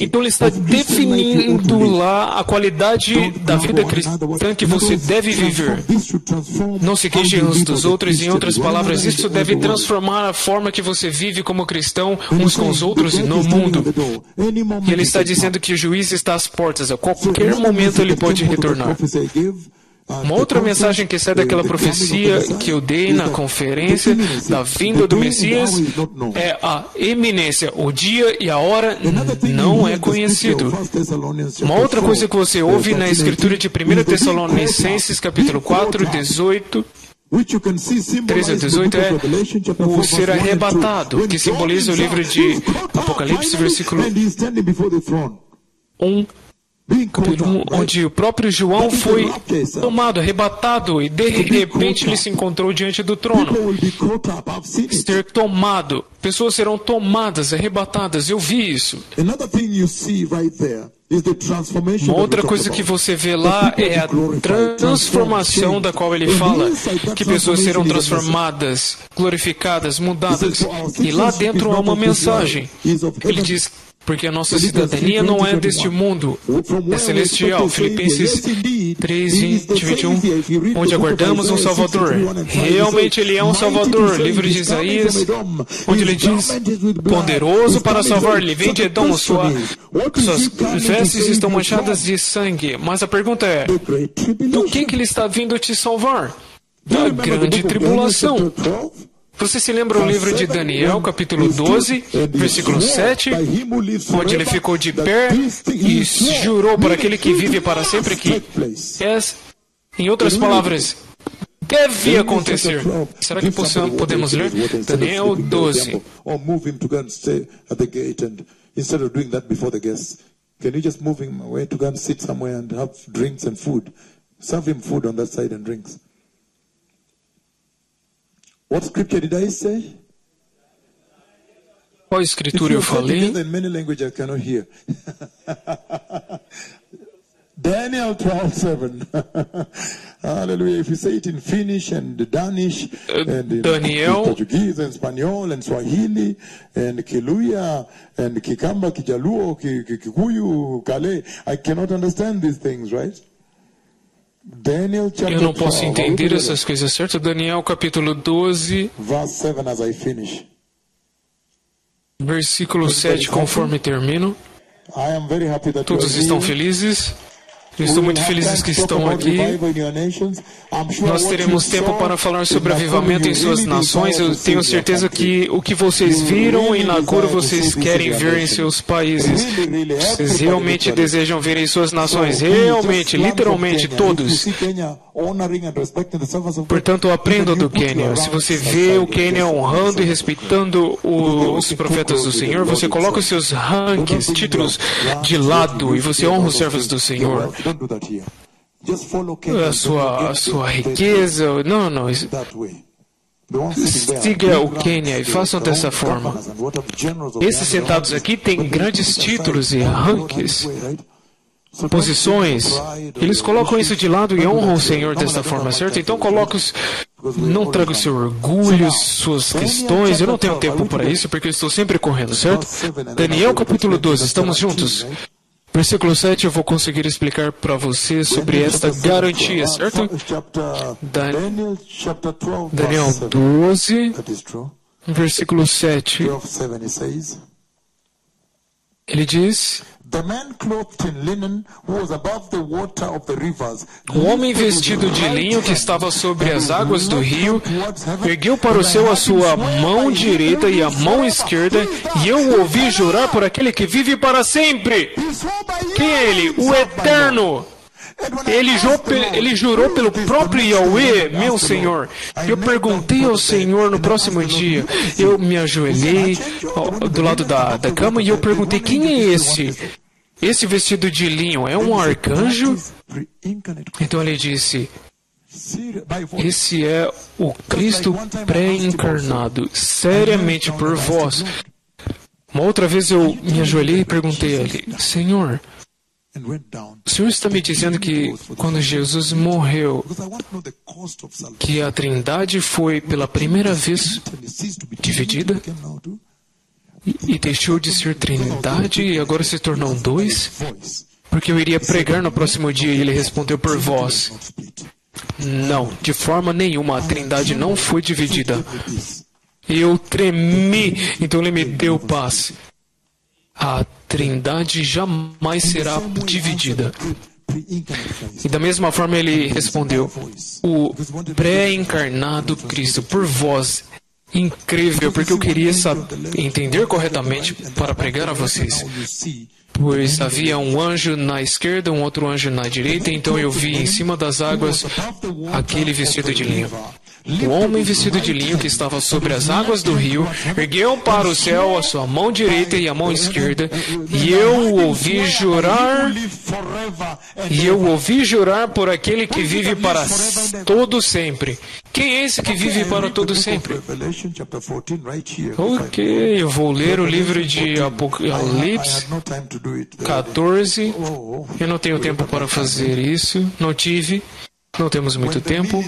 Então ele está definindo lá a qualidade da vida cristã que você deve viver. Não se queixem uns dos outros. Em outras palavras, isso deve transformar a forma que você vive como cristão uns com os outros e no mundo. E ele está dizendo que o juiz está às portas. A qualquer momento ele pode retornar. Uma outra mensagem que sai daquela profecia que eu dei na conferência da vinda do Messias é a eminência. O dia e a hora não é conhecido. Uma outra coisa que você ouve na escritura de 1 Tessalonicenses, capítulo 4, 18, 13 a 18 é o ser arrebatado, que simboliza o livro de Apocalipse, versículo 1. Onde o próprio João foi tomado, arrebatado, e de repente ele se encontrou diante do trono. Ser tomado. Pessoas serão tomadas, arrebatadas. Eu vi isso. Uma outra coisa que você vê lá é a transformação da qual ele fala, que pessoas serão transformadas, glorificadas, mudadas. E lá dentro há uma mensagem. Ele diz, porque a nossa cidadania não é deste mundo, é celestial. Filipenses 3, 20, 21, onde aguardamos um Salvador. Realmente Ele é um Salvador. Livro de Isaías, onde ele diz, poderoso para salvar. Ele vem de Edom, suas vestes estão manchadas de sangue. Mas a pergunta é, do que ele está vindo te salvar? Da grande tribulação. Você se lembra o livro de Daniel, capítulo 12, versículo 7, onde ele ficou de pé e jurou para aquele que vive para sempre que, em outras palavras, deve acontecer. Será que podemos ler? Daniel 12. Can you just move him away to go and sit somewhere and have drinks and food? Serve him food on that side and drinks. What scripture did I say? Qual escritura eu falei? In many languages I cannot hear. Daniel 12:7. Hallelujah. If you say it in Finnish and Danish and in Portuguese and Spanish and Swahili and Kiluya and Kikamba, Kijaluo, Kikuyu, Kale, I cannot understand these things, right? Eu não posso entender essas coisas, certo? Daniel capítulo 12, versículo 7, conforme termino. Todos estão felizes? Eu estou muito feliz dos que estão aqui. Nós teremos tempo para falar sobre avivamento em suas nações. Eu tenho certeza que o que vocês viram em Nakuru, vocês querem ver em seus países. Vocês realmente desejam ver em suas nações. Realmente, literalmente, todos. Portanto, aprenda do Quênia. Se você vê o Quênia honrando e respeitando os profetas do Senhor, você coloca os seus rankings, títulos de lado e você honra os servos do Senhor. A sua riqueza. Não. Siga o Quênia e façam dessa forma. Esses sentados aqui têm grandes títulos e rankings, posições. Eles colocam isso de lado e honram o Senhor desta forma, certo? Então não traga o seu orgulho, suas questões. Eu não tenho tempo para isso porque eu estou sempre correndo, certo? Daniel capítulo 12, estamos juntos? Versículo 7, eu vou conseguir explicar para você sobre esta garantia, certo? Daniel 12, versículo 7. Ele diz: o homem vestido de linho que estava sobre as águas do rio ergueu para o céu a sua mão direita e a mão esquerda, e eu o ouvi jurar por aquele que vive para sempre. Quem é ele? O Eterno. Ele jurou pelo próprio Yahweh, meu Senhor. Eu perguntei ao Senhor no próximo dia. Eu me ajoelhei do lado da cama e eu perguntei: quem é esse? Esse vestido de linho é um arcanjo? Então ele disse: esse é o Cristo pré-encarnado, seriamente por vós. Uma outra vez eu me ajoelhei e perguntei a ele: Senhor, o Senhor está me dizendo que quando Jesus morreu, que a Trindade foi pela primeira vez dividida e deixou de ser Trindade e agora se tornou dois? Porque eu iria pregar no próximo dia e ele respondeu: por vós. Não, de forma nenhuma, a Trindade não foi dividida. Eu tremi, então ele me deu paz. A Trindade jamais será dividida. E da mesma forma ele respondeu: o pré-encarnado Cristo, por vós. Incrível, porque eu queria entender corretamente para pregar a vocês. Pois havia um anjo na esquerda, um outro anjo na direita, então eu vi em cima das águas aquele vestido de linho. O homem vestido de linho que estava sobre as águas do rio ergueu para o céu a sua mão direita e a mão esquerda, e eu o ouvi jurar por aquele que vive para todo sempre. Quem é esse que vive para todo sempre? Ok, eu vou ler o livro de Apocalipse 14. Eu não tenho tempo para fazer isso. Não temos muito tempo.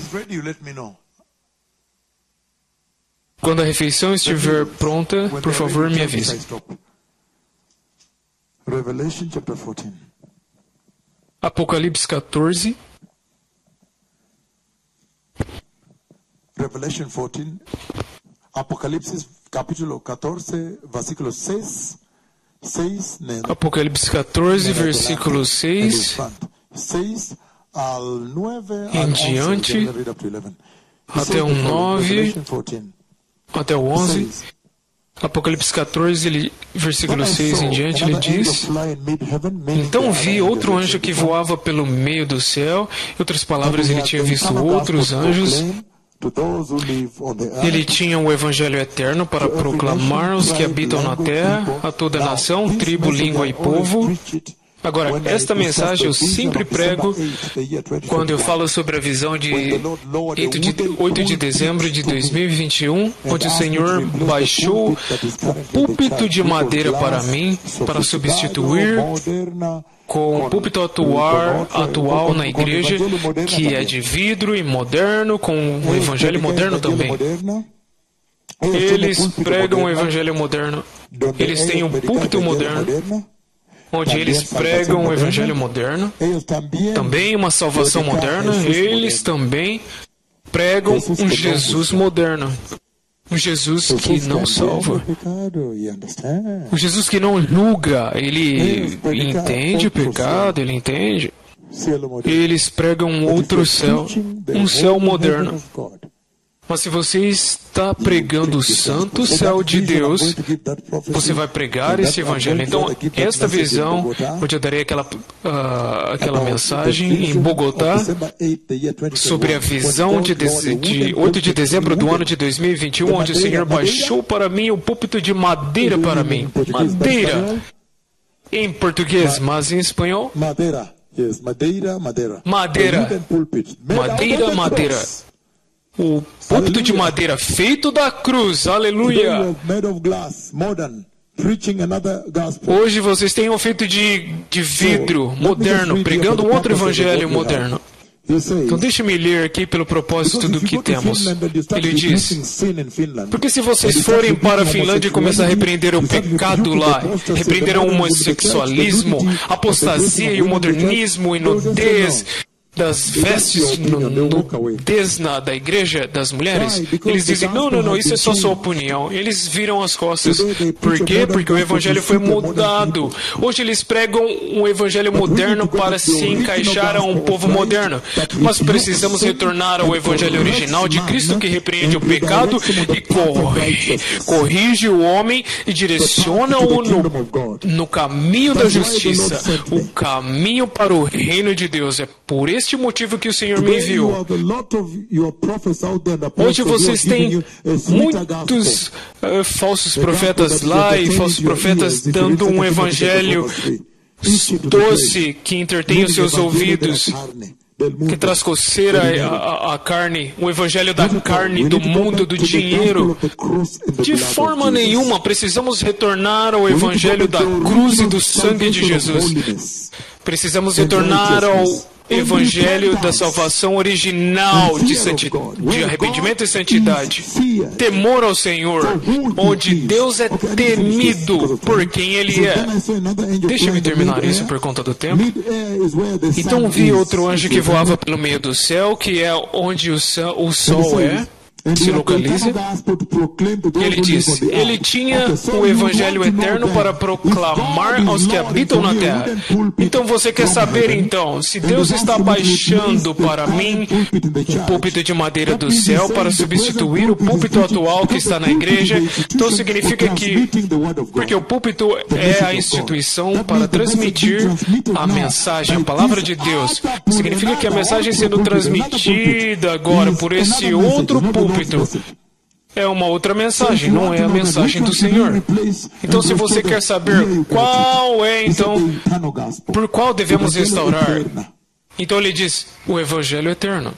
Quando a refeição estiver pronta, por favor, me avise. Apocalipse 14. Revelation 14. Apocalipse capítulo 14, versículo 6. Apocalipse 14, versículo 6 em diante, até o 9, até o 11. Apocalipse 14, versículo 6 em diante, ele diz: então vi outro anjo que voava pelo meio do céu. Em outras palavras, ele tinha visto outros anjos. Ele tinha o Evangelho eterno para proclamar aos que habitam na terra, a toda nação, tribo, língua e povo. Agora, esta mensagem eu sempre prego quando eu falo sobre a visão de 8 de dezembro de 2021, onde o Senhor baixou o púlpito de madeira para mim, para substituir com o púlpito atual na igreja, que é de vidro e moderno, com o Evangelho moderno também. Eles pregam o Evangelho moderno. Eles têm um púlpito moderno, onde eles pregam o Evangelho moderno, também uma salvação moderna. Eles também pregam um Jesus moderno. Um Jesus que não salva. Um Jesus que não julga. Ele entende o pecado, ele entende. eles pregam um outro céu, um céu moderno. Mas se você está pregando o santo céu de Deus, você vai pregar esse evangelho. Então, esta visão, onde eu darei aquela mensagem em Bogotá, sobre a visão de 8 de dezembro do ano de 2021, onde o Senhor baixou para mim o púlpito de madeira para mim. Madeira, em português, mas em espanhol? Madeira. O púlpito de madeira feito da cruz, aleluia! Hoje vocês têm um feito de vidro moderno, pregando um outro evangelho moderno. Então deixe-me ler aqui pelo propósito do que temos. Ele diz, porque se vocês forem para a Finlândia e começar a repreender o pecado lá, repreenderão o homossexualismo, apostasia e o modernismo e nudez, das vestes da igreja das mulheres, eles dizem, não, isso é só sua opinião. Eles viram as costas. Por quê? Porque o evangelho foi mudado. Hoje eles pregam um evangelho moderno para se encaixar a um povo moderno. Mas precisamos retornar ao evangelho original de Cristo, que repreende o pecado e corrige o homem e direciona-o no caminho da justiça, o caminho para o reino de Deus. É por este motivo que o Senhor me enviou. Hoje vocês têm muitos falsos profetas lá e falsos profetas dando um evangelho doce que entretém os seus ouvidos, que traz coceira à carne, o evangelho da carne, do mundo, do dinheiro. De forma nenhuma, precisamos retornar ao evangelho da cruz e do sangue de Jesus. Precisamos retornar ao evangelho da salvação original de arrependimento e santidade. Temor ao Senhor, onde Deus é temido por quem Ele é. Deixa-me terminar isso por conta do tempo. Então vi outro anjo que voava pelo meio do céu, que é onde o sol se localiza. Ele diz, ele tinha o evangelho eterno para proclamar aos que habitam na terra. Então você quer saber então, se Deus está baixando para mim o púlpito de madeira do céu para substituir o púlpito atual que está na igreja, então significa que, porque o púlpito é a instituição para transmitir a mensagem, a palavra de Deus, significa que a mensagem sendo transmitida agora por esse outro púlpito é uma outra mensagem, não é a mensagem do Senhor. Então, se você quer saber qual é, então, por qual devemos restaurar, então ele diz, o Evangelho Eterno.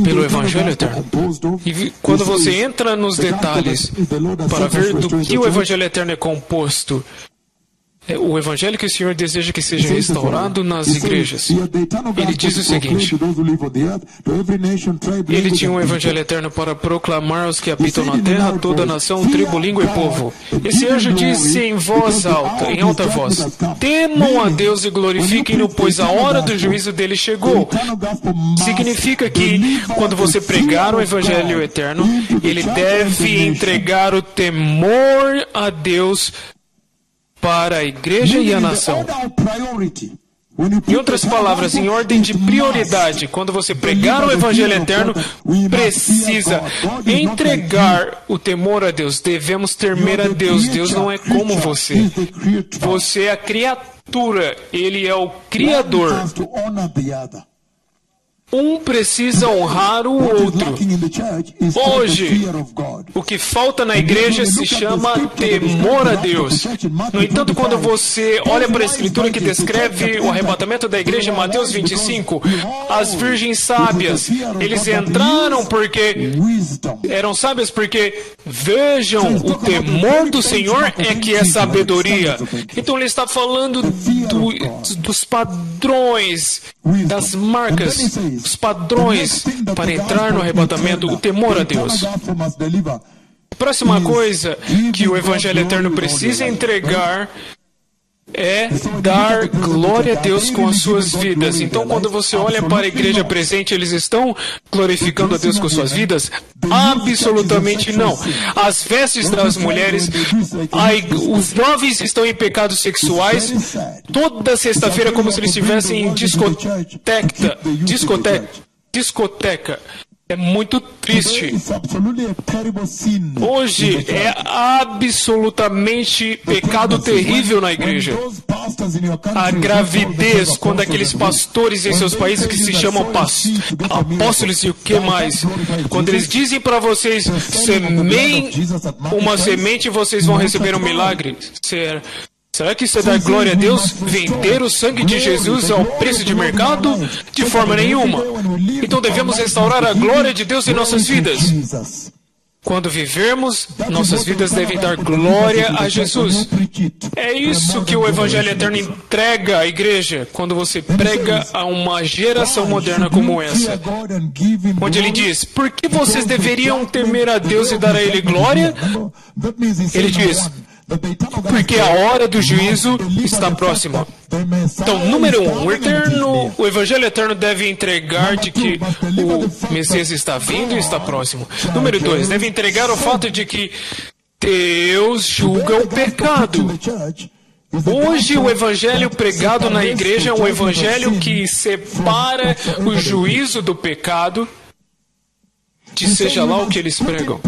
Pelo Evangelho Eterno. E quando você entra nos detalhes para ver do que o Evangelho Eterno é composto, o evangelho que o Senhor deseja que seja restaurado nas igrejas. Ele diz o seguinte, ele tinha um evangelho eterno para proclamar aos que habitam na terra, toda nação, tribo, língua e povo. Esse anjo disse em voz alta, em alta voz, temam a Deus e glorifiquem-no, pois a hora do juízo dele chegou. Significa que quando você pregar o evangelho eterno, ele deve entregar o temor a Deus para a igreja e a nação. Em outras palavras, em ordem de prioridade, quando você pregar o Evangelho Eterno, precisa entregar o temor a Deus. Devemos temer a Deus. Deus não é como você. Você é a criatura. Ele é o Criador. Um precisa honrar o outro. Hoje, o que falta na igreja se chama temor a Deus. No entanto, quando você olha para a Escritura que descreve o arrebatamento da igreja em Mateus 25, as virgens sábias, eles entraram porque eram sábias porque vejam, o temor do Senhor é que é sabedoria. Então ele está falando dos padrões, das marcas, os padrões para entrar no arrebatamento, o temor a Deus. Próxima coisa que o Evangelho Eterno precisa entregar é dar glória a Deus com as suas vidas. Então, quando você olha para a igreja presente, eles estão glorificando a Deus com suas vidas? Absolutamente não. As vestes das mulheres, os jovens estão em pecados sexuais toda sexta-feira, como se eles estivessem em discoteca. É muito triste. Hoje é absolutamente pecado terrível na igreja. A gravidez, quando aqueles pastores em seus países que se chamam apóstolos e o que mais, quando eles dizem para vocês, semeiem uma semente, vocês vão receber um milagre. Será que isso é dar glória a Deus? Vender o sangue de Jesus ao preço de mercado? De forma nenhuma. Então devemos restaurar a glória de Deus em nossas vidas. Quando vivermos, nossas vidas devem dar glória a Jesus. É isso que o Evangelho Eterno entrega à igreja, quando você prega a uma geração moderna como essa. Onde ele diz, por que vocês deveriam temer a Deus e dar a Ele glória? Ele diz, porque a hora do juízo está próxima. Então, número 1, o Evangelho Eterno deve entregar de que o Messias está vindo e está próximo. Número 2, deve entregar o fato de que Deus julga o pecado. Hoje, o Evangelho pregado na igreja é um Evangelho que separa o juízo do pecado de seja lá o que eles pregam.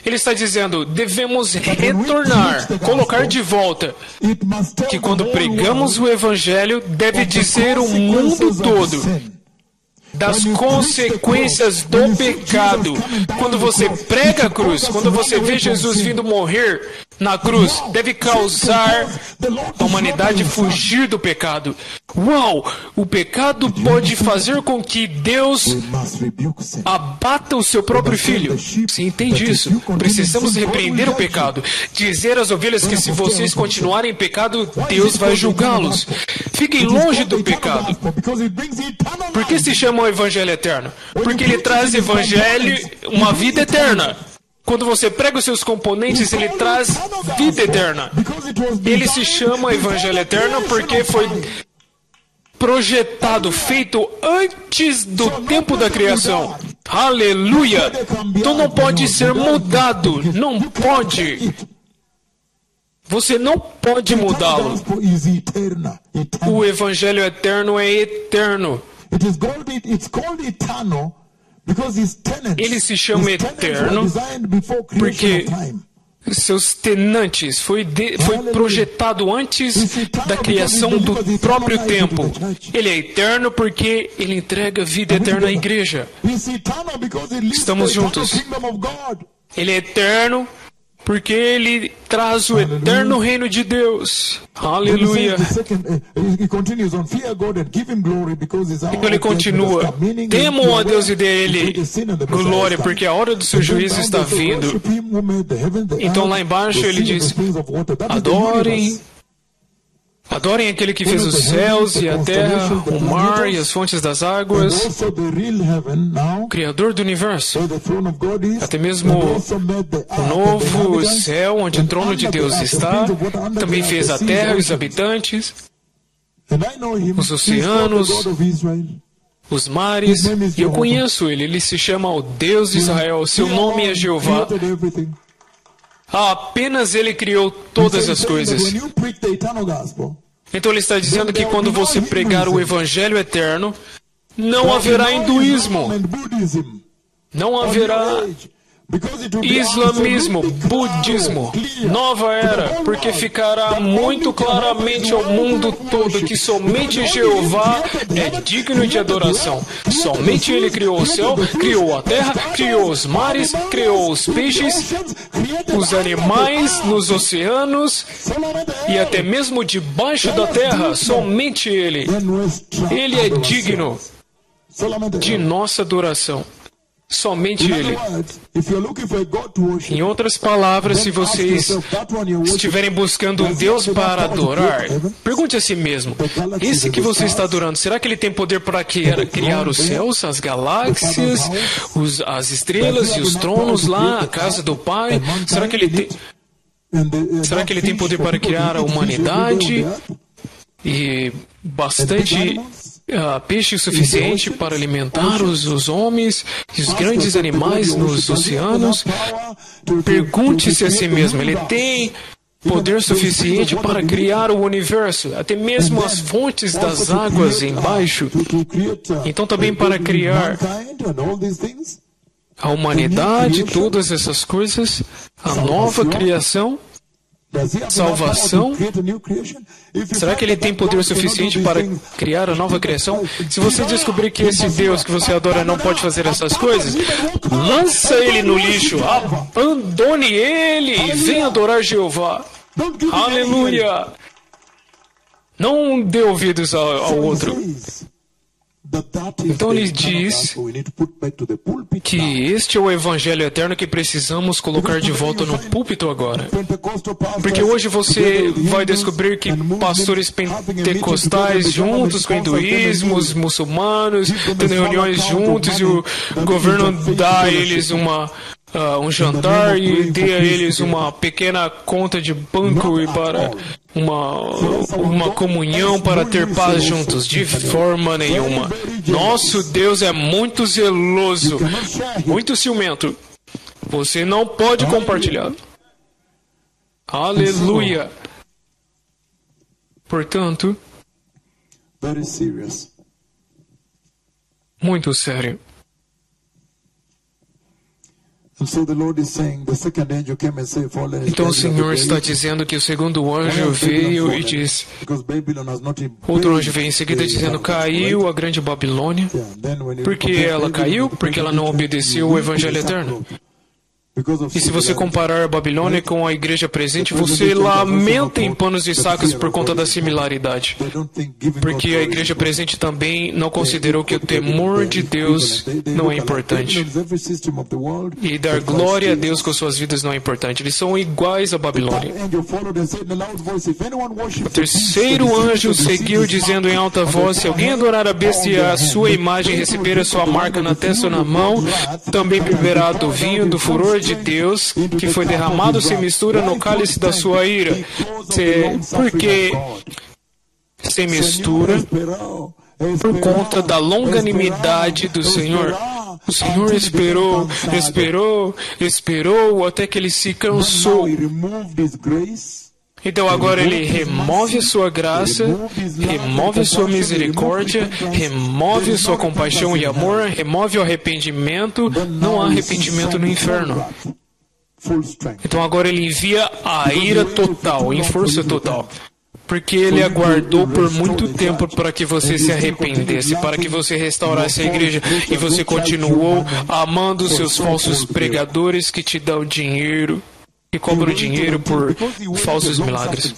Ele está dizendo, devemos retornar, colocar de volta, que quando pregamos o Evangelho, deve dizer o mundo todo das consequências do pecado. Quando você prega a cruz, quando você vê Jesus vindo morrer na cruz, deve causar a humanidade fugir do pecado. Uau! O pecado pode fazer com que Deus abata o seu próprio filho. Você entende isso? Precisamos repreender o pecado. Dizer às ovelhas que se vocês continuarem em pecado, Deus vai julgá-los. Fiquem longe do pecado. Por que se chama o Evangelho Eterno? Porque ele traz Evangelho, uma vida eterna. Quando você prega os seus componentes, ele traz vida eterna. Ele se chama Evangelho Eterno porque foi projetado, feito antes do tempo da criação. Aleluia! Então não pode ser mudado. Não pode. Você não pode mudá-lo. O Evangelho Eterno é eterno. Ele se chama eterno porque seus tenantes foi projetado antes da criação do próprio tempo. Ele é eterno porque ele entrega vida eterna à igreja. Estamos juntos. Ele é eterno porque ele traz o eterno reino de Deus. Aleluia. Então ele continua. Temam a Deus e dê a Ele glória, porque a hora do seu juízo está vindo. Então lá embaixo ele diz, adorem aquele que fez os céus e a terra, o mar e as fontes das águas, o Criador do universo, até mesmo o novo céu onde o trono de Deus está, também fez a terra e os habitantes, os oceanos, os mares, e eu conheço ele se chama o Deus de Israel, seu nome é Jeová. Apenas ele criou todas as coisas. Então ele está dizendo que quando você pregar o Evangelho Eterno, não haverá hinduísmo, não haverá islamismo, budismo, nova era, porque ficará muito claramente ao mundo todo que somente Jeová é digno de adoração. Somente Ele criou o céu, criou a terra, criou os mares, criou os peixes, os animais nos oceanos e até mesmo debaixo da terra. Somente Ele. Ele é digno de nossa adoração. Somente Ele. Em outras palavras, se vocês estiverem buscando um Deus para adorar, pergunte a si mesmo, esse que você está adorando, será que ele tem poder para criar os céus, as as estrelas e os tronos lá, a casa do Pai? Será que ele tem... Será que ele tem poder para criar a humanidade e bastante peixe suficiente para alimentar os homens e os grandes animais nos oceanos? Pergunte-se a si mesmo, ele tem poder suficiente para criar o universo, até mesmo as fontes das águas embaixo? Então também para criar a humanidade, todas essas coisas, a nova criação, salvação. Será que ele tem poder suficiente para criar a nova criação? Se você descobrir que esse Deus que você adora não pode fazer essas coisas, lança ele no lixo, abandone ele e venha adorar Jeová. Aleluia! Não dê ouvidos ao outro. Então ele diz que este é o Evangelho eterno que precisamos colocar de volta no púlpito agora. Porque hoje você vai descobrir que pastores pentecostais juntos com hinduísmos, muçulmanos, tendo reuniões juntos e o governo dá a eles um jantar e dê a eles uma pequena conta de banco e para uma comunhão para ter paz juntos. De forma nenhuma. Nosso Deus é muito zeloso, muito ciumento. Você não pode compartilhar. Aleluia. Portanto, muito sério. Então o Senhor está dizendo que o segundo anjo veio e disse, outro anjo veio em seguida dizendo, caiu a grande Babilônia. Por que ela caiu? Porque ela não obedeceu o Evangelho eterno. E se você comparar a Babilônia com a igreja presente, você lamenta em panos de sacos por conta da similaridade. Porque a igreja presente também não considerou que o temor de Deus não é importante. E dar glória a Deus com suas vidas não é importante. Eles são iguais à Babilônia. O terceiro anjo seguiu dizendo em alta voz, se alguém adorar a besta e a sua imagem, receber a sua marca na testa ou na mão, também beberá do vinho do furor de Deus, que foi derramado sem mistura no cálice da sua ira. Porque sem mistura, por conta da longanimidade do Senhor. O Senhor esperou até que ele se cansou. Então agora ele remove a sua graça, remove a sua misericórdia, remove a sua compaixão e amor, remove o arrependimento. Não há arrependimento no inferno. Então agora ele envia a ira total, em força total. Porque ele aguardou por muito tempo para que você se arrependesse, para que você restaurasse a igreja, e você continuou amando seus falsos pregadores que te dão dinheiro, que cobram dinheiro por falsos milagres,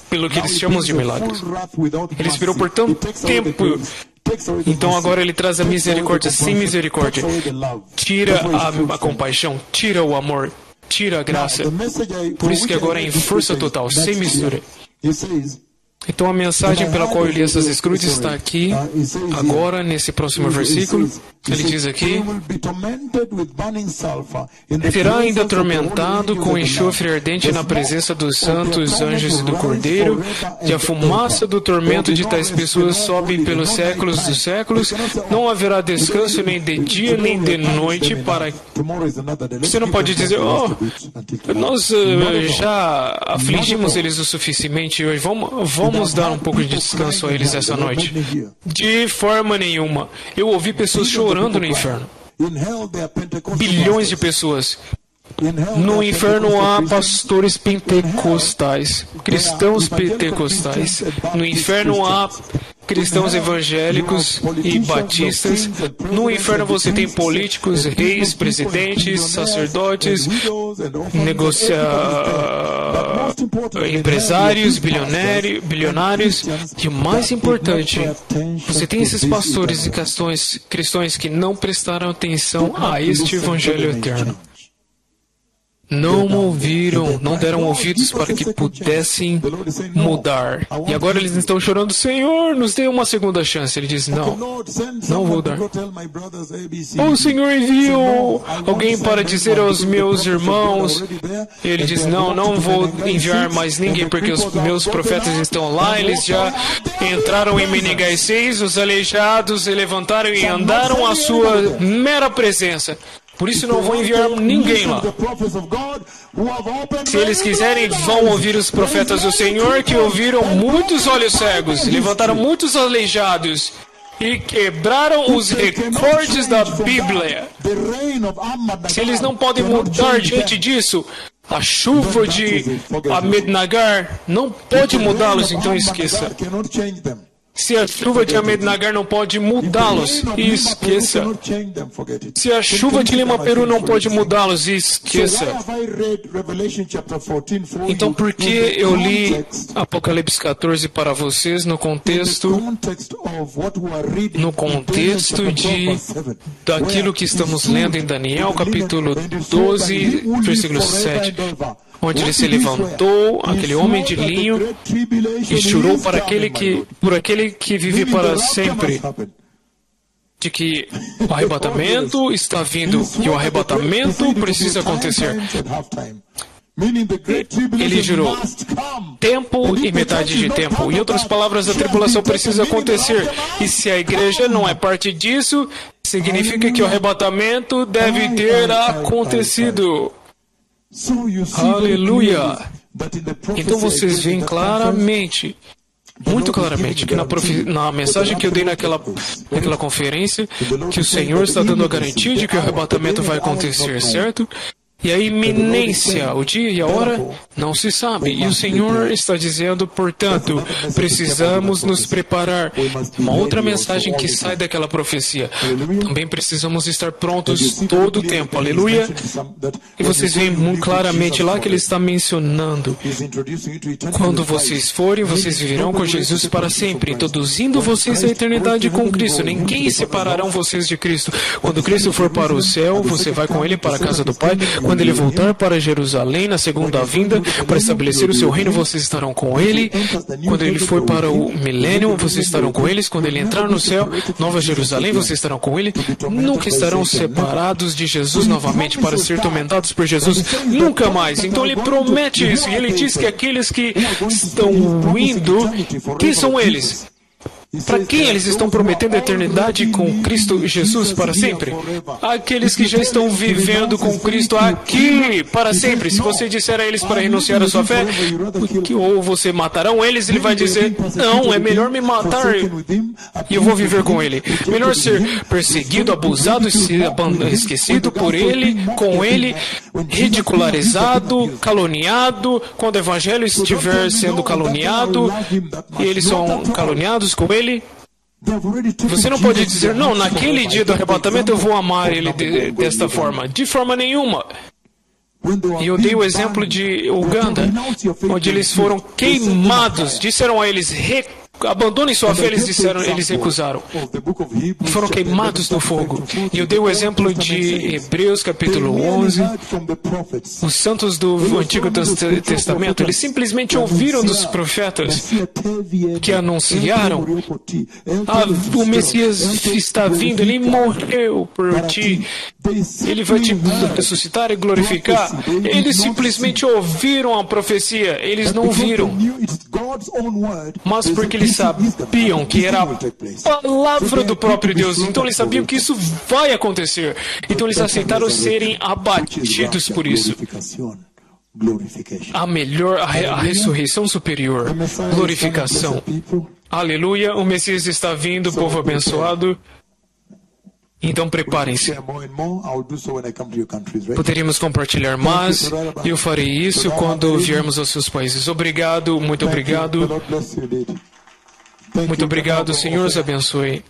pelo que eles chamam de milagres. Ele esperou por tanto tempo. Então agora ele traz a misericórdia sem misericórdia. Tira a compaixão, tira o amor, tira a graça. Por isso que agora é em força total, sem mistura. Então a mensagem pela qual eu li essas escrituras está aqui, agora, nesse próximo versículo. Ele diz aqui, será ainda atormentado com enxofre ardente na presença dos santos anjos e do Cordeiro, e a fumaça do tormento de tais pessoas sobe pelos séculos dos séculos. Não haverá descanso nem de dia nem de noite para... Você não pode dizer, nós já afligimos eles o suficiente hoje, vamos dar um pouco de descanso a eles essa noite. De forma nenhuma. Eu ouvi pessoas chorando no inferno. Bilhões de pessoas. No inferno há pastores pentecostais, cristãos pentecostais. No inferno há cristãos evangélicos e batistas. No inferno você tem políticos, reis, presidentes, sacerdotes, empresários, bilionários. E o mais importante, você tem esses pastores e cristãos que não prestaram atenção a este evangelho eterno. não ouviram, não deram ouvidos para que pudessem mudar. E agora eles estão chorando, Senhor, nos dê uma segunda chance. Ele diz, não vou dar. O Senhor enviou alguém para dizer aos meus irmãos. Ele diz, não vou enviar mais ninguém, porque os meus profetas estão lá, eles já entraram em Menegai 6, os aleijados se levantaram e andaram à sua mera presença. Por isso não vou enviar ninguém lá. Se eles quiserem, vão ouvir os profetas do Senhor, que ouviram muitos olhos cegos, levantaram muitos aleijados e quebraram os recordes da Bíblia. Se eles não podem mudar diante disso, a chuva de Ahmednagar não pode mudá-los, então esqueça. Se a chuva de Ahmednagar não pode mudá-los, esqueça. Se a chuva de Lima Peru não pode mudá-los, esqueça. Então, por que eu li Apocalipse 14 para vocês no contexto daquilo que estamos lendo em Daniel, capítulo 12, versículo 7, onde ele se levantou, aquele homem de linho, e chorou por aquele que vive para sempre, de que o arrebatamento está vindo, e o arrebatamento precisa acontecer. Ele jurou tempo e metade de tempo. Em outras palavras, a tribulação precisa acontecer. E se a igreja não é parte disso, significa que o arrebatamento deve ter acontecido. Aleluia! Então vocês veem claramente, muito claramente, que na mensagem que eu dei naquela conferência, que o Senhor está dando a garantia de que o arrebatamento vai acontecer, certo? E a iminência, o dia e a hora, não se sabe. E o Senhor está dizendo, portanto, precisamos nos preparar. Uma outra mensagem que sai daquela profecia. Também precisamos estar prontos todo o tempo. Aleluia. E vocês veem muito claramente lá que ele está mencionando. Quando vocês forem, vocês viverão com Jesus para sempre, introduzindo vocês à eternidade com Cristo. Ninguém separará vocês de Cristo. Quando Cristo for para o céu, você vai com ele para a casa do Pai. Quando ele voltar para Jerusalém na segunda vinda, para estabelecer o seu reino, vocês estarão com ele. Quando ele for para o milênio, vocês estarão com eles. Quando ele entrar no céu, Nova Jerusalém, vocês estarão com ele. Nunca estarão separados de Jesus novamente para ser tormentados por Jesus. Nunca mais. Então ele promete isso. E ele diz que aqueles que estão indo, quem são eles? Para quem eles estão prometendo a eternidade com Cristo Jesus para sempre? Aqueles que já estão vivendo com Cristo aqui para sempre. Se você disser a eles para renunciar à sua fé, ou você matarão eles, ele vai dizer, não, é melhor me matar e eu vou viver com ele. Melhor ser perseguido, abusado, esquecido por ele, com ele, ridicularizado, caluniado, quando o evangelho estiver sendo caluniado, e eles são caluniados com ele. Você não pode dizer, não, naquele dia do arrebatamento eu vou amar ele desta forma. De forma nenhuma. E eu dei o exemplo de Uganda, onde eles foram queimados. Disseram a eles, abandonem sua fé, eles recusaram. Foram queimados no fogo. E eu dei o exemplo de Hebreus capítulo 11. Os santos do Antigo Testamento, eles simplesmente ouviram dos profetas que anunciaram, o Messias está vindo, ele morreu por ti, ele vai te ressuscitar e glorificar. Eles simplesmente ouviram a profecia, eles não viram. Mas porque eles sabiam que era a palavra do próprio Deus, então eles sabiam que isso vai acontecer. Então eles aceitaram serem abatidos por isso. A ressurreição superior, glorificação. Aleluia, o Messias está vindo, povo abençoado. Então preparem-se. Poderíamos compartilhar mais, e eu farei isso quando viermos aos seus países. Obrigado, muito obrigado. Muito obrigado, Senhor os abençoe.